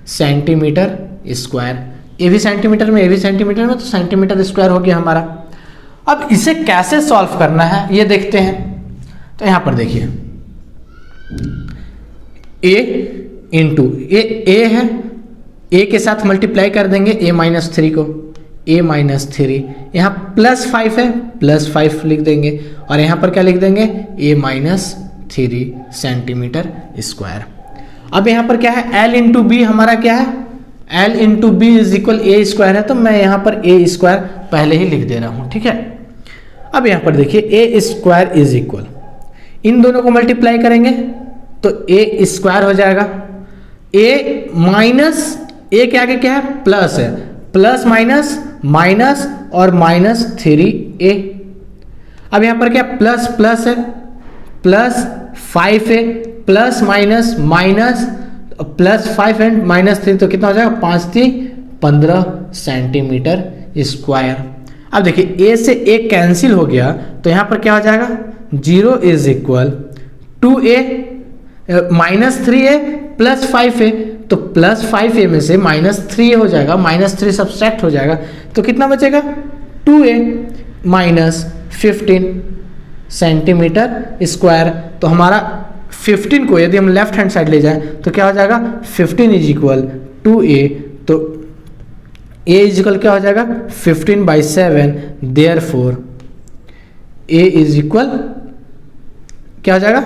centimetre square. ये भी सेंटीमीटर में, ये भी सेंटीमीटर में, तो सेंटीमीटर स्क्वायर हो गया हमारा। अब इसे कैसे सॉल्व करना है ये देखते हैं। तो यहाँ पर देखिए a इंटू ए है, a के साथ मल्टीप्लाई कर देंगे a-3 को, a-3, यहाँ +5 है, +5 लिख देंगे, और यहाँ पर क्या लिख देंगे, a-3 सेंटीमीटर स्क्वायर। अब यहाँ पर क्या है, L इंटू बी हमारा क्या है, L into B is equal a square है, तो मैं यहाँ पर a स्क्वायर पहले ही लिख दे रहा हूँ, ठीक है। अब यहाँ पर देखिए a स्क्वायर इज इक्वल, इन दोनों को मल्टीप्लाई करेंगे तो a स्क्वायर हो जाएगा, a माइनस a के आगे क्या है, प्लस है, प्लस माइनस माइनस और -3a। अब यहाँ पर क्या प्लस प्लस है, +5 है, प्लस माइनस माइनस, +5 एंड -3, तो कितना हो जाएगा, 5×3 15 सेंटीमीटर स्क्वायर। अब देखिए a से a कैंसिल हो गया, तो यहाँ पर क्या हो जाएगा, 0 is equal 2a -3a +5a, तो +5a में से -3 हो जाएगा, -3 सब्सट्रैक्ट हो जाएगा, तो कितना बचेगा, 2a -15 सेंटीमीटर स्क्वायर। तो हमारा 15 को यदि हम लेफ्ट हैंड साइड ले जाएं तो क्या हो जाएगा, 15 इज इक्वल 2a, तो a इज इक्वल क्या हो जाएगा, 15/7, देयरफॉर a इज इक्वल क्या हो जाएगा,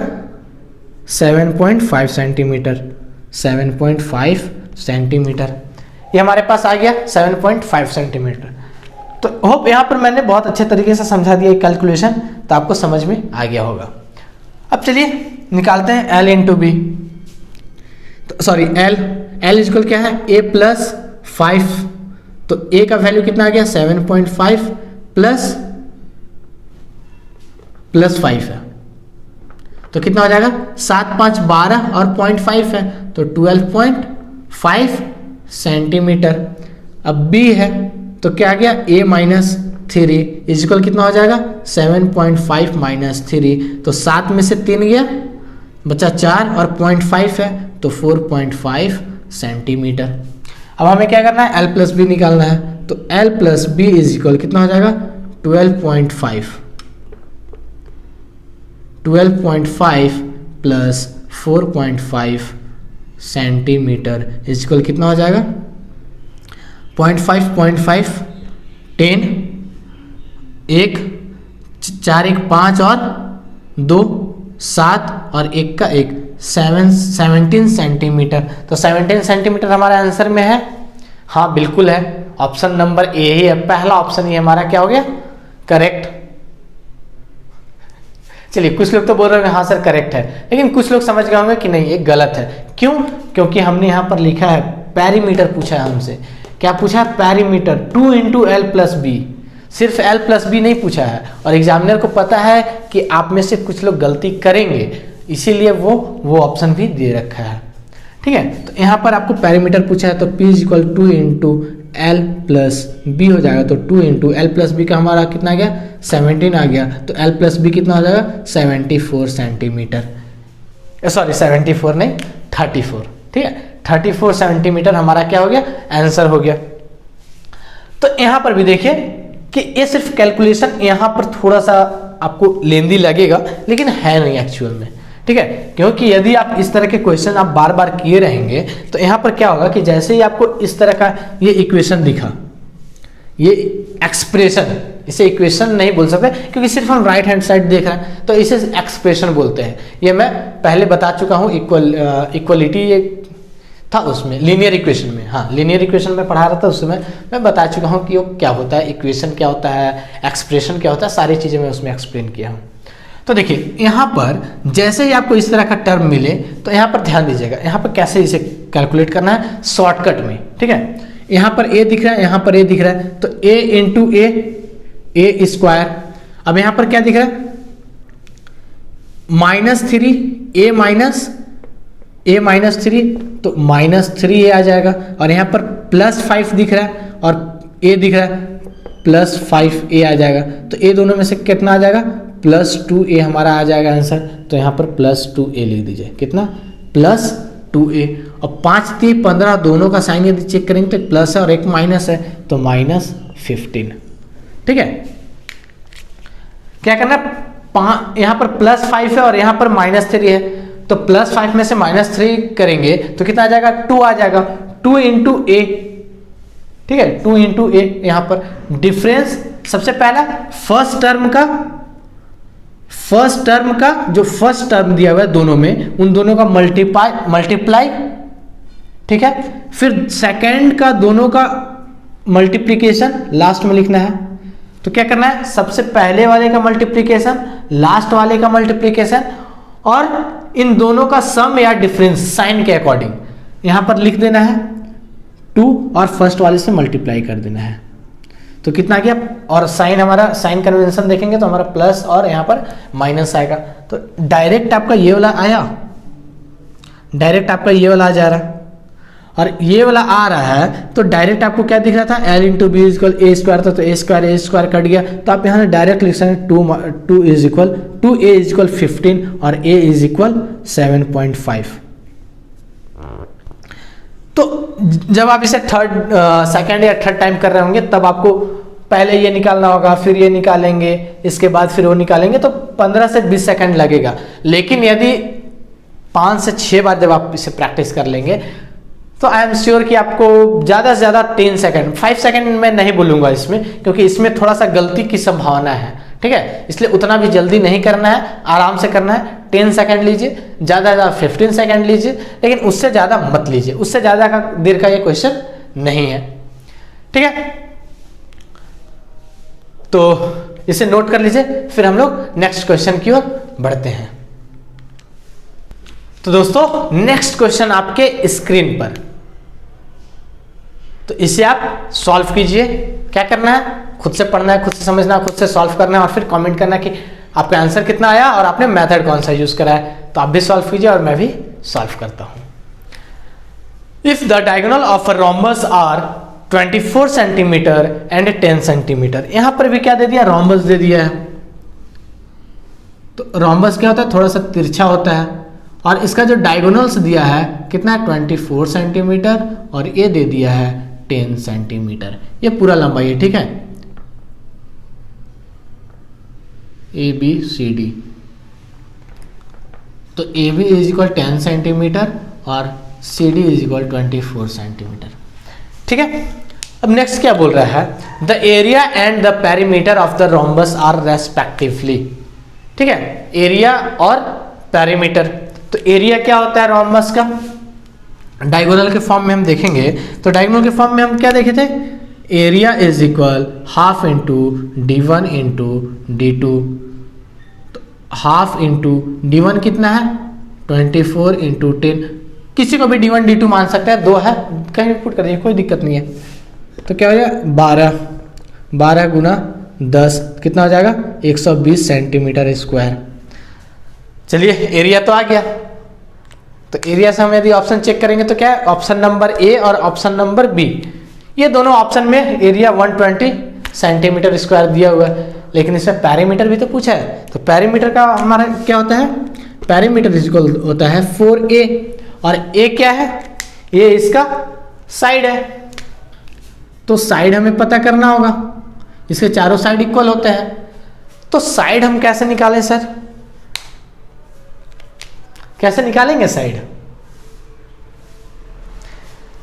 7.5 सेंटीमीटर, 7.5 सेंटीमीटर। ये हमारे पास आ गया 7.5 सेंटीमीटर। तो होप यहाँ पर मैंने बहुत अच्छे तरीके से समझा दिया कैलकुलेशन, तो आपको समझ में आ गया होगा। अब चलिए निकालते हैं L इंटू बी। तो सॉरी L इक्वल क्या है, a+5, तो a का वैल्यू कितना आ गया, 7.5 प्लस 5 है, तो कितना हो जाएगा, 7 5 12 और 0.5 है, तो 12.5 सेंटीमीटर। अब b है तो क्या आ गया, a-3 इक्वल कितना हो जाएगा, 7.5 -3, तो 7 में से 3 गया, बचा 4 और 0.5 है, तो 4.5 सेंटीमीटर। अब हमें क्या करना है, L प्लस बी निकालना है, तो L plus B is equal कितना हो जाएगा, 12.5 प्लस 4.5 सेंटीमीटर इक्वल कितना हो जाएगा, 0.5 10, 1 4 1 5 और 2 7 और 1 का 1 17 सेंटीमीटर। तो 17 सेंटीमीटर हमारे आंसर में है, हाँ बिल्कुल है, ऑप्शन नंबर ए ही है, पहला ऑप्शन ही हमारा क्या हो गया, करेक्ट। चलिए कुछ लोग तो बोल रहे होंगे हाँ सर करेक्ट है, लेकिन कुछ लोग समझ गए होंगे कि नहीं ये गलत है। क्यों, क्योंकि हमने यहाँ पर लिखा है पैरीमीटर, पूछा है हमसे, क्या पूछा है, पैरीमीटर 2 × L + B, सिर्फ L + B नहीं पूछा है, और एग्जामिनर को पता है कि आप में से कुछ लोग गलती करेंगे, इसीलिए वो ऑप्शन भी दे रखा है, ठीक है। तो यहाँ पर आपको पैरीमीटर पूछा है, तो P = 2 × L + B हो जाएगा, तो 2 × L + B का हमारा कितना आ गया, 17 आ गया, तो L + B कितना हो जाएगा, 74 सेंटीमीटर, सॉरी 74 नहीं 34, ठीक है, 34 सेंटीमीटर हमारा क्या हो गया, आंसर हो गया। तो यहाँ पर भी देखिए कि ये सिर्फ कैलकुलेशन यहाँ पर थोड़ा सा आपको लेंदी लगेगा, लेकिन है नहीं एक्चुअल में, ठीक है। क्योंकि यदि आप इस तरह के क्वेश्चन आप बार बार किए रहेंगे तो यहाँ पर क्या होगा कि जैसे ही आपको इस तरह का ये इक्वेशन दिखा, ये एक्सप्रेशन, इसे इक्वेशन नहीं बोल सकते क्योंकि सिर्फ हम राइट हैंड साइड देख रहे हैं, तो इसे एक्सप्रेशन बोलते हैं। ये मैं पहले बता चुका हूँ, इक्वलिटी ये था उसमें, लीनियर इक्वेशन में, हाँ लीनियर इक्वेशन में पढ़ा रहा था, उस समय मैं बता चुका हूँ कि वो क्या होता है, इक्वेशन क्या होता है, एक्सप्रेशन क्या होता है, सारी चीज़ें मैं उसमें एक्सप्लेन किया हूँ। तो देखिए यहाँ पर जैसे ही आपको इस तरह का टर्म मिले तो यहाँ पर ध्यान दीजिएगा, यहाँ पर कैसे इसे कैलकुलेट करना है शॉर्टकट में, ठीक है। यहाँ पर ए दिख रहा है, यहाँ पर ए दिख रहा है, तो ए इंटू ए स्क्वायर। अब यहाँ पर क्या दिख रहा है, -3 ए माइनस 3, तो -3 आ जाएगा। और यहाँ पर +5 दिख रहा है और ए दिख रहा है, +5 आ जाएगा। तो ये दोनों में से कितना आ जाएगा, +2 हमारा आ जाएगा आंसर। तो यहाँ पर +2 लिख दीजिए, कितना, +2। और 5 3 15 दोनों का साइन यदि चेक करेंगे तो एक प्लस है और एक माइनस है, तो -15, ठीक है। क्या करना है, यहाँ पर +5 है और यहाँ पर -3 है, तो +5 में से -3 करेंगे तो कितना आ जाएगा, 2 आ जाएगा, 2 इंटू ए, ठीक है, 2 इंटू ए। यहाँ पर डिफरेंस सबसे पहला फर्स्ट टर्म का जो फर्स्ट टर्म दिया हुआ है दोनों में, उन दोनों का मल्टीप्लाई, ठीक है। फिर सेकंड का दोनों का मल्टीप्लिकेशन लास्ट में लिखना है। तो क्या करना है, सबसे पहले वाले का मल्टीप्लिकेशन, लास्ट वाले का मल्टीप्लिकेशन, और इन दोनों का सम या डिफरेंस साइन के अकॉर्डिंग यहां पर लिख देना है 2 और फर्स्ट वाले से मल्टीप्लाई कर देना है। तो कितना गया, और साइन हमारा साइन कन्वेंशन देखेंगे तो हमारा प्लस और यहाँ पर माइनस आएगा। तो डायरेक्ट आपका ये वाला आया, डायरेक्ट आपका ये वाला आ जा रहा है, और ये वाला आ रहा है तो डायरेक्ट आपको क्या दिख रहा था, L इंटू बी इजक्वल ए स्क्वायर था, तो ए स्क्वायर कट गया। तो आप यहाँ डायरेक्ट लिख सकते हैं 2a इजक्वल 15 और a इजक्वल 7.5। तो जब आप इसे सेकंड या थर्ड टाइम कर रहे होंगे तब आपको पहले ये निकालना होगा, फिर ये निकालेंगे, इसके बाद फिर वो निकालेंगे, तो 15 से 20 सेकंड लगेगा। लेकिन यदि 5 से 6 बार जब आप इसे प्रैक्टिस कर लेंगे तो आई एम श्योर कि आपको ज़्यादा से ज़्यादा 10 सेकंड, 5 सेकंड मैं नहीं बोलूँगा इसमें, क्योंकि इसमें थोड़ा सा गलती की संभावना है, ठीक है। इसलिए उतना भी जल्दी नहीं करना है, आराम से करना है। 10 सेकंड लीजिए, ज़्यादा से ज़्यादा 15 सेकंड लीजिए, लेकिन उससे ज़्यादा मत लीजिए, उससे ज़्यादा का देर का ये क्वेश्चन नहीं है, ठीक है। तो इसे नोट कर लीजिए, फिर हम लोग नेक्स्ट क्वेश्चन की ओर बढ़ते हैं। तो दोस्तों नेक्स्ट क्वेश्चन आपके स्क्रीन पर, तो इसे आप सॉल्व कीजिए। क्या करना है, खुद से पढ़ना है, खुद से समझना है, खुद से सॉल्व करना है, और फिर कमेंट करना है कि आपका आंसर कितना आया और आपने मेथड कौन सा यूज करा है। तो आप भी सॉल्व कीजिए और मैं भी सॉल्व करता हूं। If the diagonal of a rhombus are 24 centimetre and 10 centimetre, यहां पर भी क्या दे दिया, रोम्बस दे दिया है। तो रोम्बस क्या होता है, थोड़ा सा तिरछा होता है, और इसका जो डायगोनल्स दिया है कितना है, 24 सेंटीमीटर, और ये दे दिया है 10 सेंटीमीटर। ये पूरा लंबाई है, ठीक है, ABCD। तो AB इज इक्वल 10 सेंटीमीटर और CD इज इक्वल 24 सेंटीमीटर, ठीक है। अब नेक्स्ट क्या बोल रहा है, the area and the perimeter of the rhombus are respectively, ठीक है, एरिया और पेरीमीटर। तो एरिया क्या होता है रोम्बस का, डायगोनल के फॉर्म में हम देखेंगे, तो डायगोनल के फॉर्म में हम क्या देखे थे, area is equal half into D1 into D2। तो हाफ इंटू D1 कितना है, 24 इंटू 10, किसी को भी D1 D2 मान सकते हैं, 2 है कहीं भी पुट कर दीजिए, कोई दिक्कत नहीं है। तो क्या हो जाएगा, 12 गुना 10 कितना हो जाएगा, 120 सेंटीमीटर स्क्वायर। चलिए एरिया तो आ गया। तो एरिया से हम यदि ऑप्शन चेक करेंगे तो क्या है, ऑप्शन नंबर ए और ऑप्शन नंबर बी, ये दोनों ऑप्शन में एरिया 120 सेंटीमीटर स्क्वायर दिया हुआ है, लेकिन इसमें पेरीमीटर भी तो पूछा है। तो पेरीमीटर का हमारा क्या होता है, पेरीमीटर इक्वल होता है 4a, और a क्या है, ये इसका साइड है। तो साइड हमें पता करना होगा, इसके चारों साइड इक्वल होते हैं। तो साइड हम कैसे निकालें सर, कैसे निकालेंगे साइड?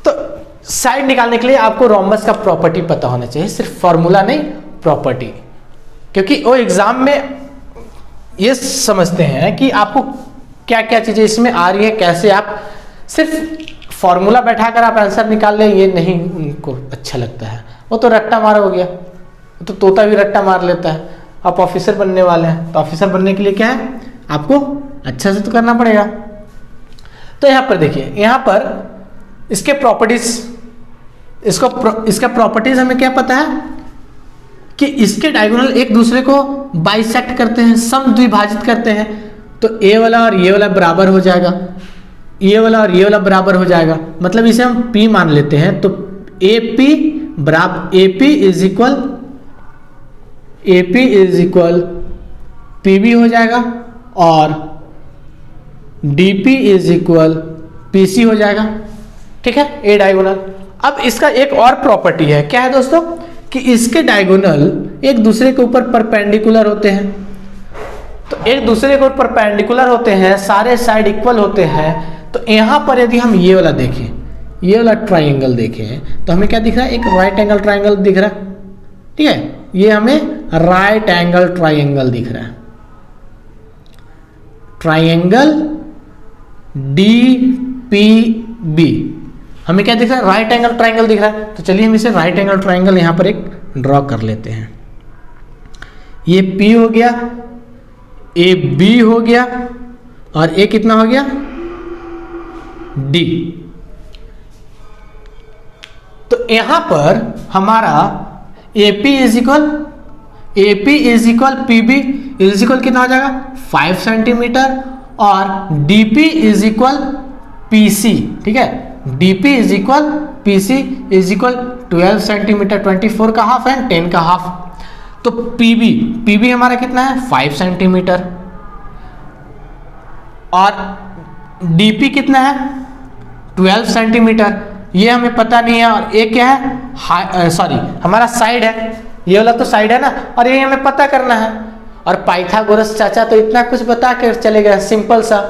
तो साइड निकालने के लिए आपको रोम्बस का प्रॉपर्टी पता होना चाहिए, सिर्फ फॉर्मूला नहीं, प्रॉपर्टी। क्योंकि वो एग्जाम में ये समझते हैं कि आपको क्या क्या चीजें इसमें आ रही है, कैसे आप सिर्फ फॉर्मूला बैठाकर आप आंसर निकाल ले, ये नहीं उनको अच्छा लगता है। वो तो रट्टा मार हो गया, तो तोता भी रट्टा मार लेता है। आप ऑफिसर बनने वाले हैं, तो ऑफिसर बनने के लिए क्या है, आपको अच्छा से तो करना पड़ेगा। तो यहाँ पर देखिए, यहाँ पर इसके प्रॉपर्टीज, इसका प्रॉपर्टीज हमें क्या पता है कि इसके डायगोनल एक दूसरे को बाइसेक्ट करते हैं, समद्विभाजित करते हैं। तो ए वाला और ये वाला बराबर हो जाएगा, ये वाला और ये वाला बराबर हो जाएगा, मतलब इसे हम P मान लेते हैं। तो AP बराबर AP इज इक्वल PB हो जाएगा और DP इज इक्वल PC हो जाएगा। ठीक है, ए डायगोनल। अब इसका एक और प्रॉपर्टी है, क्या है दोस्तों, कि इसके डायगोनल एक दूसरे के ऊपर परपेंडिकुलर होते हैं। तो एक दूसरे के ऊपर परपेंडिकुलर होते हैं, सारे साइड इक्वल होते हैं। तो यहां पर यदि हम ये वाला देखें, ये वाला ट्राइंगल देखें, तो हमें क्या दिख रहा है, एक राइट एंगल ट्राइंगल दिख रहा है। ठीक है, ये हमें राइट एंगल ट्राइंगल दिख रहा है, ट्राइंगल DPB हमें क्या दिख रहा है, राइट एंगल ट्राइंगल दिख रहा है। तो चलिए हम इसे राइट एंगल ट्राइंगल यहां पर एक ड्रॉ कर लेते हैं। ये P हो गया, AB हो गया और A कितना हो गया, D। तो यहां पर हमारा AP is equal PB is equal कितना हो जाएगा, 5 सेंटीमीटर और DP इज इक्वल PC। ठीक है, DP is equal PC is equal 12 centimetre, 24 का हाफ है 10 का हाफ। तो PB हमारा कितना है, 5 सेंटीमीटर और DP कितना है, 12 सेंटीमीटर। ये हमें पता नहीं है। और ये क्या है, सॉरी हमारा साइड है, ये वाला तो साइड है ना, और ये हमें पता करना है। और पाइथागोरस चाचा तो इतना कुछ बता के चले गए, सिंपल सा,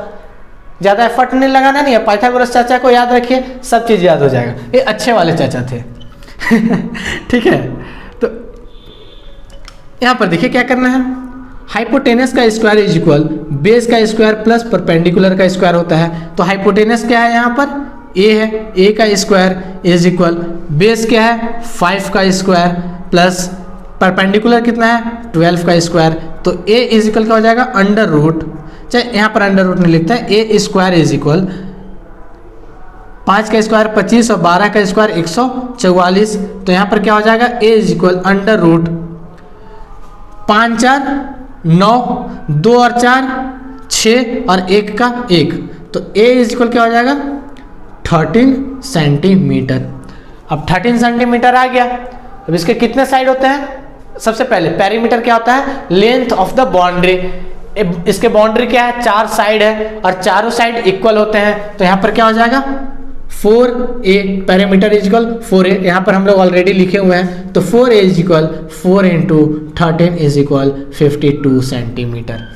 ज्यादा एफर्ट नहीं लगाना नहीं है। पाइथागोरस चाचा को याद रखिए, सब चीज याद हो जाएगा। ये अच्छे वाले चाचा थे। ठीक है, तो यहां पर देखिए क्या करना है, हाइपोटेनस का स्क्वायर इज इक्वल बेस का स्क्वायर प्लस परपेंडिकुलर का स्क्वायर होता है। तो हाइपोटेनस क्या है, यहाँ पर a है, a का स्क्वायर इज इक्वल बेस क्या है, 5 का स्क्वायर प्लस परपेंडिकुलर कितना है, 12 का स्क्वायर। तो a इज इक्वल क्या हो जाएगा, अंडर रूट, चाहे यहाँ पर अंडर रूट नहीं लिखता है, a स्क्वायर इज इक्वल 5 का स्क्वायर 25 और 12 का स्क्वायर 144। तो यहाँ पर क्या हो जाएगा, a is equal under root 5 4 9, 2 और 4 6 और 1 का 1। तो a इज इक्वल क्या हो जाएगा, 13 सेंटीमीटर। अब 13 सेंटीमीटर आ गया। अब इसके कितने साइड होते हैं, सबसे पहले पेरीमीटर क्या होता है, लेंथ ऑफ द बाउंड्री। इसके बाउंड्री क्या है, 4 साइड है और चारों साइड इक्वल होते हैं। तो यहाँ पर क्या हो जाएगा, 4a, perimeter is equal 4a, यहाँ पर हम लोग ऑलरेडी लिखे हुए हैं। तो 4a is equal 4 into 13 is equal 52 centimetre.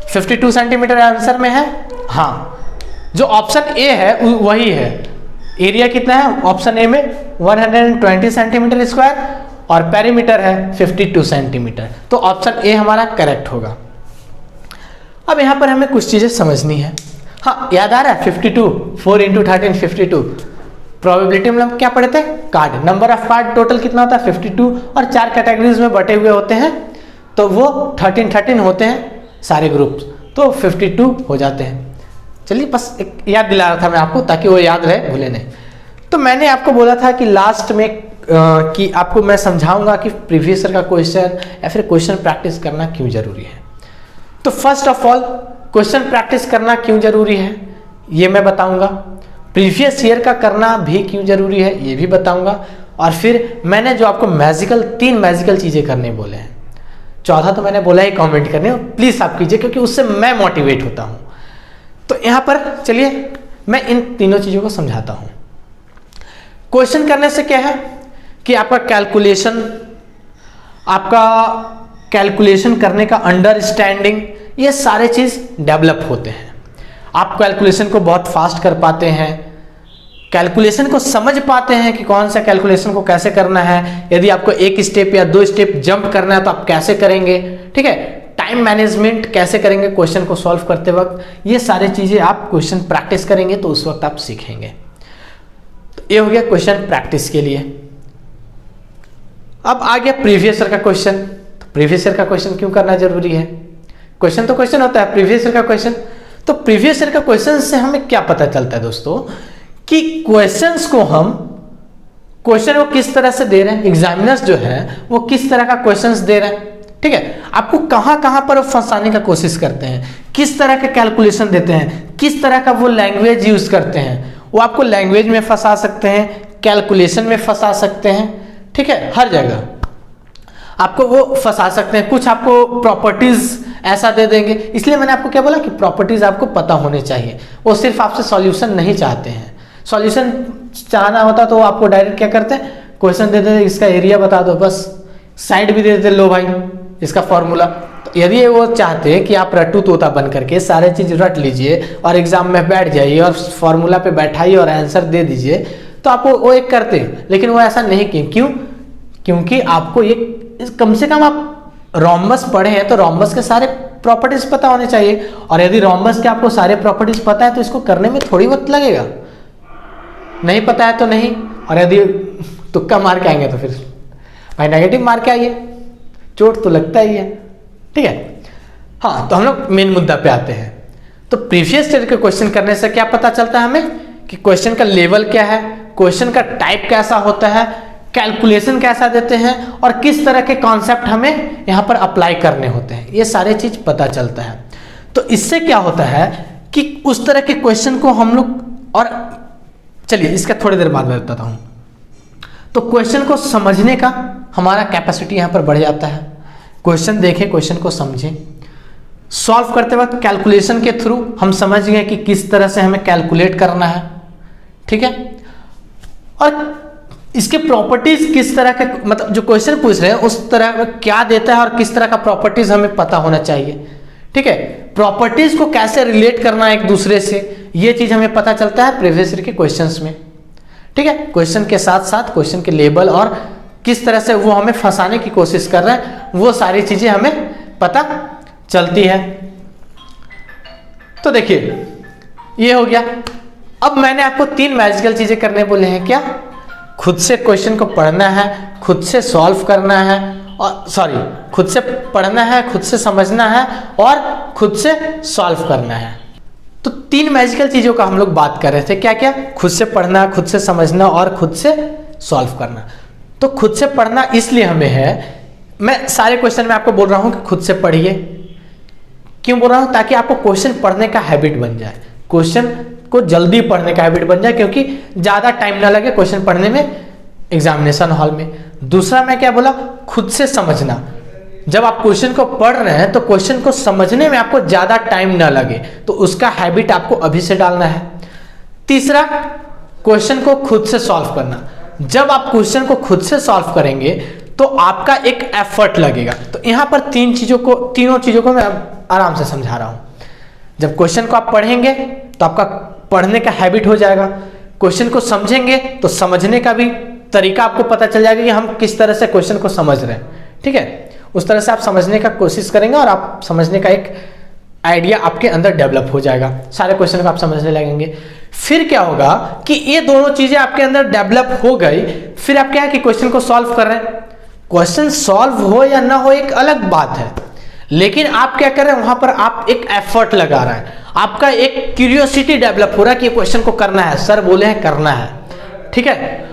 52 centimetre answer में है। हाँ, जो ऑप्शन ए है वही है। एरिया कितना है ऑप्शन ए में, 120 सेंटीमीटर स्क्वायर और पेरीमीटर है 52 सेंटीमीटर। तो ऑप्शन ए हमारा करेक्ट होगा। अब यहाँ पर हमें कुछ चीजें समझनी है। हाँ, याद आ रहा है 52, 4 इंटू 13 52। प्रोबेबिलिटी में हम क्या पढ़े थे, card number of card total कितना होता है 52 और 4 कैटेगरीज में बटे हुए होते हैं। तो वो 13 होते हैं सारे ग्रुप, तो 52 हो जाते हैं। चलिए बस एक याद दिला रहा था मैं आपको, ताकि वो याद रहे, भूले नहीं। तो मैंने आपको बोला था कि लास्ट में कि आपको मैं समझाऊंगा कि प्रीवियस ईयर का क्वेश्चन या फिर क्वेश्चन प्रैक्टिस करना क्यों जरूरी है। तो first of all question practice करना क्यों जरूरी है ये मैं बताऊंगा, प्रीवियस ईयर का करना भी क्यों जरूरी है ये भी बताऊंगा, और फिर मैंने जो आपको तीन मैजिकल चीजें करने बोले हैं, चौथा तो मैंने बोला ही कमेंट करने, प्लीज आप कीजिए क्योंकि उससे मैं मोटिवेट होता हूं। तो यहां पर चलिए मैं इन तीनों चीजों को समझाता हूं। क्वेश्चन करने से क्या है कि आपका कैलकुलेशन आपका कैलकुलेशन करने का अंडरस्टैंडिंग, ये सारे चीज़ डेवलप होते हैं। आप कैलकुलेशन को बहुत फास्ट कर पाते हैं, कैलकुलेशन को समझ पाते हैं कि कौन सा कैलकुलेशन को कैसे करना है। यदि आपको एक स्टेप या 2 स्टेप जंप करना है तो आप कैसे करेंगे, ठीक है। टाइम मैनेजमेंट कैसे करेंगे क्वेश्चन को सॉल्व करते वक्त, ये सारी चीज़ें आप क्वेश्चन प्रैक्टिस करेंगे तो उस वक्त आप सीखेंगे। तो ये हो गया क्वेश्चन प्रैक्टिस के लिए। अब आ गया प्रीवियस ईयर का क्वेश्चन। तो प्रीवियस ईयर का क्वेश्चन क्यों करना जरूरी है? क्वेश्चन तो क्वेश्चन होता है, प्रीवियस ईयर का क्वेश्चन। तो प्रीवियस ईयर का क्वेश्चन से हमें क्या पता चलता है दोस्तों कि क्वेश्चंस को हम क्वेश्चन को किस तरह से दे रहे हैं, एग्जामिनर्स जो है वो किस तरह का क्वेश्चंस दे रहे हैं, ठीक है। आपको कहां कहां पर फंसाने का कोशिश करते हैं, किस तरह का कैलकुलेशन देते हैं, किस तरह का वो लैंग्वेज यूज करते हैं। वो आपको लैंग्वेज में फंसा सकते हैं, कैलकुलेशन में फंसा सकते हैं, ठीक है। हर जगह आपको वो फंसा सकते हैं। कुछ आपको प्रॉपर्टीज ऐसा दे देंगे, इसलिए मैंने आपको क्या बोला कि प्रॉपर्टीज आपको पता होने चाहिए। वो सिर्फ आपसे सॉल्यूशन नहीं चाहते हैं। सॉल्यूशन चाहना होता तो आपको डायरेक्ट क्या करते हैं, क्वेश्चन दे देते, इसका एरिया बता दो, बस साइड भी दे देते, लो भाई इसका फॉर्मूला। तो यदि वो चाहते हैं कि आप रट्टू तोता बन करके सारे चीज रट लीजिए और एग्जाम में बैठ जाइए और फॉर्मूला पे बैठाइए और आंसर दे दीजिए, तो आप वो एक करते, लेकिन वो ऐसा नहीं किए। क्यों? क्योंकि आपको ये कम से कम आप रोम्बस पढ़े हैं तो रोम्बस के सारे प्रॉपर्टीज पता होने चाहिए। और यदि रोम्बस के आपको सारे प्रॉपर्टीज पता है तो इसको करने में थोड़ी वक्त लगेगा, नहीं पता है तो नहीं। और यदि तुक्का मार के आएंगे तो फिर भाई नेगेटिव मार के आइए, चोट तो लगता ही है, ठीक है। हाँ, तो हम लोग मेन मुद्दा पे आते हैं। तो प्रीवियस ईयर के क्वेश्चन करने से क्या पता चलता है हमें कि क्वेश्चन का लेवल क्या है, क्वेश्चन का टाइप कैसा होता है, कैलकुलेशन कैसा देते हैं और किस तरह के कॉन्सेप्ट हमें यहाँ पर अप्लाई करने होते हैं, ये सारे चीज पता चलता है। तो इससे क्या होता है कि उस तरह के क्वेश्चन को हम लोग, और चलिए इसका थोड़ी देर बाद मैं बताता हूं। तो क्वेश्चन को समझने का हमारा कैपेसिटी यहां पर बढ़ जाता है। क्वेश्चन देखें, क्वेश्चन को समझें, सॉल्व करते वक्त कैलकुलेशन के थ्रू हम समझ गए कि किस तरह से हमें कैलकुलेट करना है, ठीक है। और इसके प्रॉपर्टीज किस तरह के, मतलब जो क्वेश्चन पूछ रहे हैं उस तरह क्या देता है और किस तरह का प्रॉपर्टीज हमें पता होना चाहिए, ठीक है। प्रॉपर्टीज को कैसे रिलेट करना है एक दूसरे से, ये चीज हमें पता चलता है प्रीवियस ईयर के क्वेश्चंस में, ठीक है। क्वेश्चन के साथ साथ क्वेश्चन के लेबल और किस तरह से वो हमें फंसाने की कोशिश कर रहे हैं, वो सारी चीजें हमें पता चलती है। तो देखिए ये हो गया। अब मैंने आपको 3 मैजिकल चीजें करने बोले हैं। क्या? खुद से क्वेश्चन को पढ़ना है, खुद से सॉल्व करना है, और खुद से पढ़ना है, खुद से समझना है और खुद से सॉल्व करना है। तो 3 मैजिकल चीजों का हम लोग बात कर रहे थे। क्या क्या? खुद से पढ़ना, खुद से समझना और खुद से सॉल्व करना। तो खुद से पढ़ना इसलिए हमें है, मैं सारे क्वेश्चन में आपको बोल रहा हूं कि खुद से पढ़िए। क्यों बोल रहा हूं? ताकि आपको क्वेश्चन पढ़ने का हैबिट बन जाए, क्वेश्चन को जल्दी पढ़ने का हैबिट बन जाए, क्योंकि ज्यादा टाइम ना लगे क्वेश्चन पढ़ने में एग्जामिनेशन हॉल में। दूसरा मैं क्या बोला? खुद से समझना। जब आप क्वेश्चन को पढ़ रहे हैं तो क्वेश्चन को समझने में आपको ज्यादा टाइम ना लगे, तो उसका हैबिट आपको अभी से डालना है। तीसरा, क्वेश्चन को खुद से सॉल्व करना। जब आप क्वेश्चन को खुद से सॉल्व करेंगे तो आपका एक एफर्ट लगेगा। तो यहां पर तीनों चीजों को मैं आराम से समझा रहा हूं। जब क्वेश्चन को आप पढ़ेंगे तो आपका पढ़ने का हैबिट हो जाएगा, क्वेश्चन को समझेंगे तो समझने का भी तरीका आपको पता चल जाएगा कि हम किस तरह से क्वेश्चन को समझ रहे हैं, ठीक है। उस तरह से आप समझने का कोशिश करेंगे और आप समझने का एक आइडिया आपके अंदर डेवलप हो जाएगा, सारे क्वेश्चन को आप समझने लगेंगे। फिर क्या होगा कि ये दोनों चीजें आपके अंदर डेवलप हो गई, फिर आप क्या है कि क्वेश्चन को सॉल्व कर रहे हैं। क्वेश्चन सॉल्व हो या ना हो एक अलग बात है, लेकिन आप क्या कर रहे हैं, वहां पर आप एक एफर्ट लगा रहे हैं, आपका एक क्यूरियोसिटी डेवलप हो रहा है कि क्वेश्चन को करना है, सर बोले हैं करना है, ठीक है।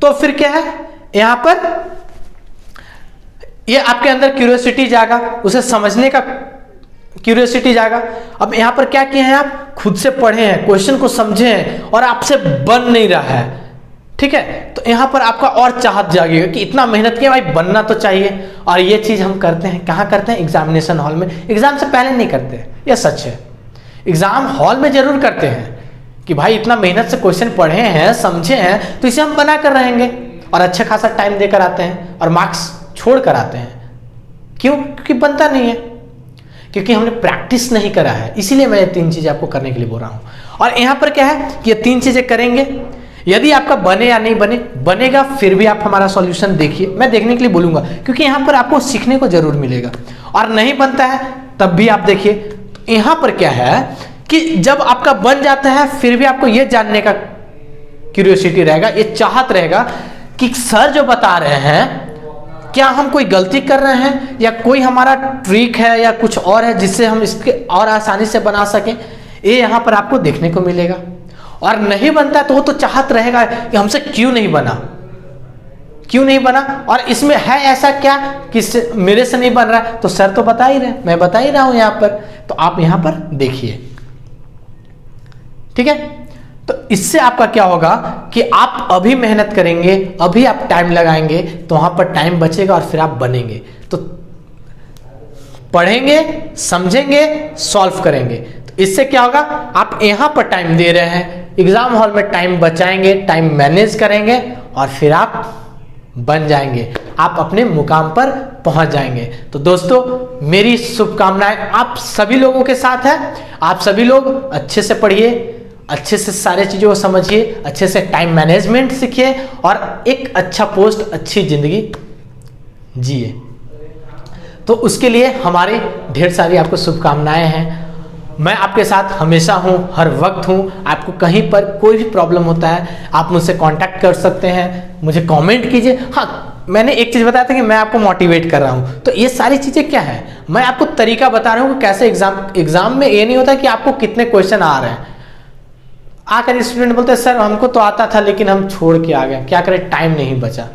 तो फिर क्या है, यहां पर ये आपके अंदर क्यूरियोसिटी जागा, उसे समझने का क्यूरियोसिटी जागा। अब यहां पर क्या किए हैं, आप खुद से पढ़े हैं, क्वेश्चन को समझे हैं और आपसे बन नहीं रहा है, ठीक है। तो यहां पर आपका और चाहत जागेगा कि इतना मेहनत किया भाई, बनना तो चाहिए। और ये चीज हम करते हैं कहां करते हैं? एग्जामिनेशन हॉल में। एग्जाम से पहले नहीं करते, यह सच है। एग्जाम हॉल में जरूर करते हैं कि भाई इतना मेहनत से क्वेश्चन पढ़े हैं, समझे हैं, तो इसे हम बना कर रहेंगे और अच्छा खासा टाइम देकर आते हैं और मार्क्स छोड़ कर आते हैं। क्यों? क्योंकि बनता नहीं है, क्योंकि हमने प्रैक्टिस नहीं करा है। इसीलिए मैं ये 3 चीजें आपको करने के लिए बोल रहा हूं। और यहां पर क्या है कि ये 3 चीजें करेंगे, यदि आपका बने या नहीं बने, बनेगा फिर भी आप हमारा सॉल्यूशन देखिए, मैं देखने के लिए बोलूंगा, क्योंकि यहां पर आपको सीखने को जरूर मिलेगा। और नहीं बनता है तब भी आप देखिए। तो यहां पर क्या है कि जब आपका बन जाता है फिर भी आपको यह जानने का क्यूरियोसिटी रहेगा, ये चाहत रहेगा कि सर जो बता रहे हैं क्या हम कोई गलती कर रहे हैं या कोई हमारा ट्रिक है या कुछ और है जिससे हम इसके और आसानी से बना सकें। ये यहां पर आपको देखने को मिलेगा। और नहीं बनता तो वो तो चाहत रहेगा कि हमसे क्यों नहीं बना, क्यों नहीं बना, और इसमें है ऐसा क्या कि मेरे से नहीं बन रहा है। तो सर तो बता ही रहे, मैं बता ही रहा हूं यहां पर, तो आप यहां पर देखिए। ठीक है, तो इससे आपका क्या होगा कि आप अभी मेहनत करेंगे, अभी आप टाइम लगाएंगे तो वहां पर टाइम बचेगा और फिर आप बनेंगे। तो पढ़ेंगे, समझेंगे, सॉल्व करेंगे, तो इससे क्या होगा, आप यहां पर टाइम दे रहे हैं, एग्जाम हॉल में टाइम बचाएंगे, टाइम मैनेज करेंगे और फिर आप बन जाएंगे, आप अपने मुकाम पर पहुंच जाएंगे। तो दोस्तों मेरी शुभकामनाएं आप सभी लोगों के साथ है। आप सभी लोग अच्छे से पढ़िए, अच्छे से सारे चीजों को समझिए, अच्छे से टाइम मैनेजमेंट सीखिए और एक अच्छा पोस्ट, अच्छी जिंदगी जिए। तो उसके लिए हमारी ढेर सारी आपको शुभकामनाएं हैं। मैं आपके साथ हमेशा हूं, हर वक्त हूं। आपको कहीं पर कोई भी प्रॉब्लम होता है आप मुझसे कांटेक्ट कर सकते हैं, मुझे कमेंट कीजिए। हाँ, मैंने एक चीज बताया था कि मैं आपको मोटिवेट कर रहा हूं, तो ये सारी चीजें क्या है, मैं आपको तरीका बता रहा हूं कि कैसे एग्जाम में ये नहीं होता कि आपको कितने क्वेश्चन आ रहे हैं। आकर स्टूडेंट बोलते हैं सर हमको तो आता था लेकिन हम छोड़ के आ गए, क्या करें, टाइम नहीं बचा।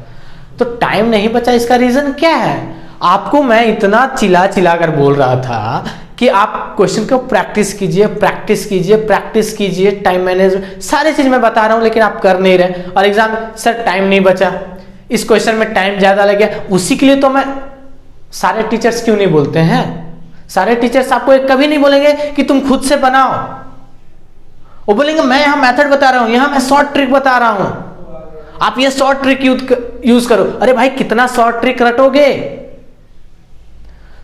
तो टाइम नहीं बचा, इसका रीजन क्या है? आपको मैं इतना चिल्ला चिल्ला कर बोल रहा था कि आप क्वेश्चन को प्रैक्टिस कीजिए, प्रैक्टिस कीजिए, प्रैक्टिस कीजिए, टाइम मैनेजमेंट, सारी चीज मैं बता रहा हूं लेकिन आप कर नहीं रहे। और एग्जाम सर टाइम नहीं बचा, इस क्वेश्चन में टाइम ज्यादा लग गया। उसी के लिए तो मैं, सारे टीचर्स क्यों नहीं बोलते हैं, सारे टीचर्स आपको कभी नहीं बोलेंगे कि तुम खुद से बनाओ, वो बोलेंगे मैं यहां मेथड बता रहा हूं, यहां मैं शॉर्ट ट्रिक बता रहा हूं, आप ये शॉर्ट ट्रिक यूज करो। अरे भाई कितना शॉर्ट ट्रिक रटोगे,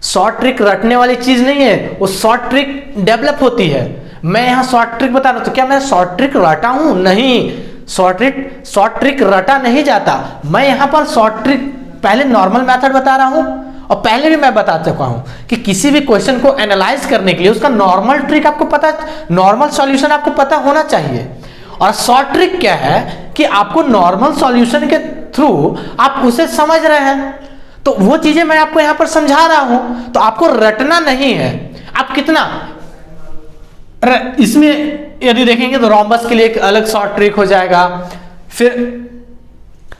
शॉर्ट ट्रिक रटने वाली चीज नहीं है, वो शॉर्ट ट्रिक डेवलप होती है। मैं यहां शॉर्ट ट्रिक बता रहा हूं, तो क्या मैं शॉर्ट ट्रिक रटा हूं? नहीं, शॉर्ट ट्रिक रटा नहीं जाता। मैं यहां पर शॉर्ट ट्रिक पहले नॉर्मल मेथड बता रहा हूं, और पहले भी मैं बता चुका हूं कि किसी भी क्वेश्चन को एनालाइज करने के लिए उसका नॉर्मल ट्रिक आपको पता, नॉर्मल सॉल्यूशन आपको पता होना चाहिए। और शॉर्ट ट्रिक क्या है कि आपको नॉर्मल सॉल्यूशन के थ्रू आप उसे समझ रहे हैं, तो वो चीजें मैं आपको यहां पर समझा रहा हूं। तो आपको रटना नहीं है। आप कितना इसमें यदि देखेंगे तो रोम्बस के लिए एक अलग शॉर्ट ट्रिक हो जाएगा, फिर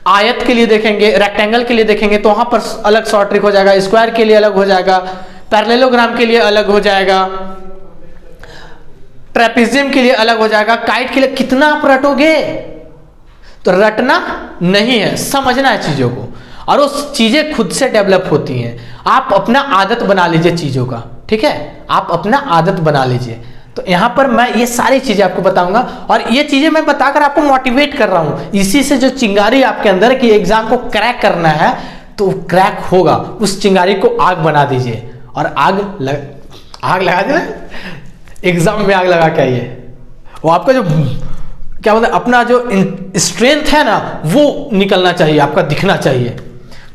आयत के लिए देखेंगे, रेक्टेंगल के लिए देखेंगे तो वहां पर अलग शॉर्ट ट्रिक हो जाएगा, स्क्वायर के लिए अलग हो जाएगा, पैरेललोग्राम के लिए अलग हो जाएगा, ट्रेपेजियम के लिए अलग हो जाएगा, काइट के लिए। कितना आप रटोगे? तो रटना नहीं है, समझना है चीजों को, और वो चीजें खुद से डेवलप होती हैं। आप अपना आदत बना लीजिए चीजों का, ठीक है, आप अपना आदत बना लीजिए। तो यहां पर मैं ये सारी चीजें आपको बताऊंगा, और ये चीजें मैं बताकर आपको मोटिवेट कर रहा हूं। इसी से जो चिंगारी आपके अंदर की एग्जाम को क्रैक करना है तो क्रैक होगा, उस चिंगारी को आग बना दीजिए। और आग लगा देना, एग्जाम में आग लगा के आइए। वो आपका जो क्या बोलते हैं, अपना जो स्ट्रेंथ है ना वो निकलना चाहिए, आपका दिखना चाहिए,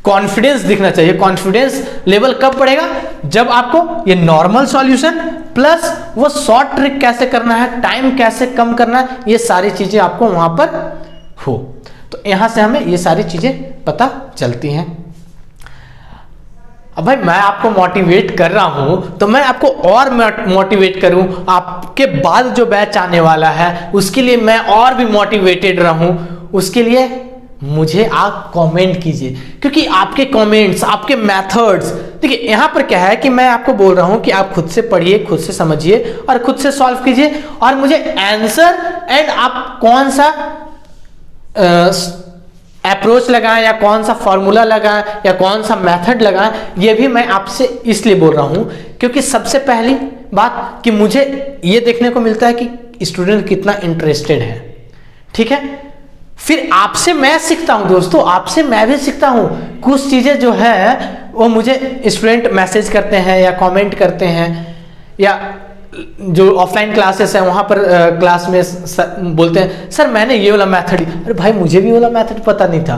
कॉन्फिडेंस दिखना चाहिए। कॉन्फिडेंस लेवल कब बढ़ेगा? जब आपको ये नॉर्मल सॉल्यूशन प्लस वो शॉर्ट ट्रिक कैसे करना है, टाइम कैसे कम करना है, ये सारी चीजें आपको वहां पर हो। तो यहां से हमें ये सारी चीजें पता चलती हैं। अब भाई मैं आपको मोटिवेट कर रहा हूं तो मैं आपको और मोटिवेट करूं, आपके बाद जो बैच आने वाला है उसके लिए मैं और भी मोटिवेटेड रहूं, उसके लिए मुझे आप कमेंट कीजिए, क्योंकि आपके कमेंट्स, आपके मेथड्स, देखिए यहां पर क्या है कि मैं आपको बोल रहा हूं कि आप खुद से पढ़िए, खुद से समझिए और खुद से सॉल्व कीजिए, और मुझे आंसर एंड आप कौन सा अप्रोच लगाएं या कौन सा फॉर्मूला लगाएं या कौन सा मेथड लगाएं, ये भी मैं आपसे इसलिए बोल रहा हूं क्योंकि सबसे पहली बात कि मुझे ये देखने को मिलता है कि स्टूडेंट कितना इंटरेस्टेड है, ठीक है। फिर आपसे मैं सीखता हूं दोस्तों, आपसे मैं भी सीखता हूं। कुछ चीजें जो है वो मुझे स्टूडेंट मैसेज करते हैं या कमेंट करते हैं, या जो ऑफलाइन क्लासेस है वहां पर क्लास में बोलते हैं सर मैंने ये वाला मेथड, अरे भाई मुझे भी वाला मेथड पता नहीं था।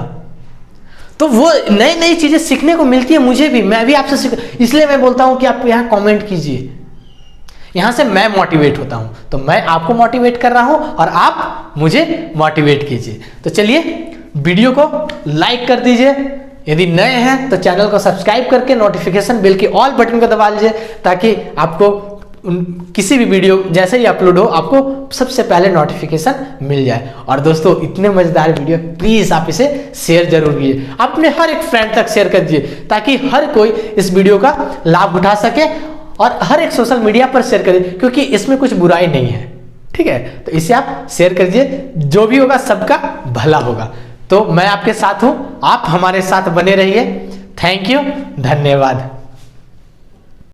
तो वो नई नई चीजें सीखने को मिलती है मुझे भी, मैं भी आपसे सीख, इसलिए मैं बोलता हूं कि आप यहाँ कमेंट कीजिए, यहां से मैं मोटिवेट होता हूं। तो मैं आपको मोटिवेट कर रहा हूं और आप मुझे मोटिवेट कीजिए। तो चलिए वीडियो को लाइक कर दीजिए, यदि नए हैं तो चैनल को सब्सक्राइब करके नोटिफिकेशन बेल की ऑल बटन को दबा लीजिए, ताकि आपको किसी भी वीडियो जैसे ही अपलोड हो आपको सबसे पहले नोटिफिकेशन मिल जाए। और दोस्तों इतने मजेदार वीडियो प्लीज आप इसे शेयर जरूर कीजिए, अपने हर एक फ्रेंड तक शेयर कर दीजिए, ताकि हर कोई इस वीडियो का लाभ उठा सके, और हर एक सोशल मीडिया पर शेयर करिए, क्योंकि इसमें कुछ बुराई नहीं है, ठीक है। तो इसे आप शेयर कर दीजिए, जो भी होगा सबका भला होगा। तो मैं आपके साथ हूं, आप हमारे साथ बने रहिए। थैंक यू, धन्यवाद।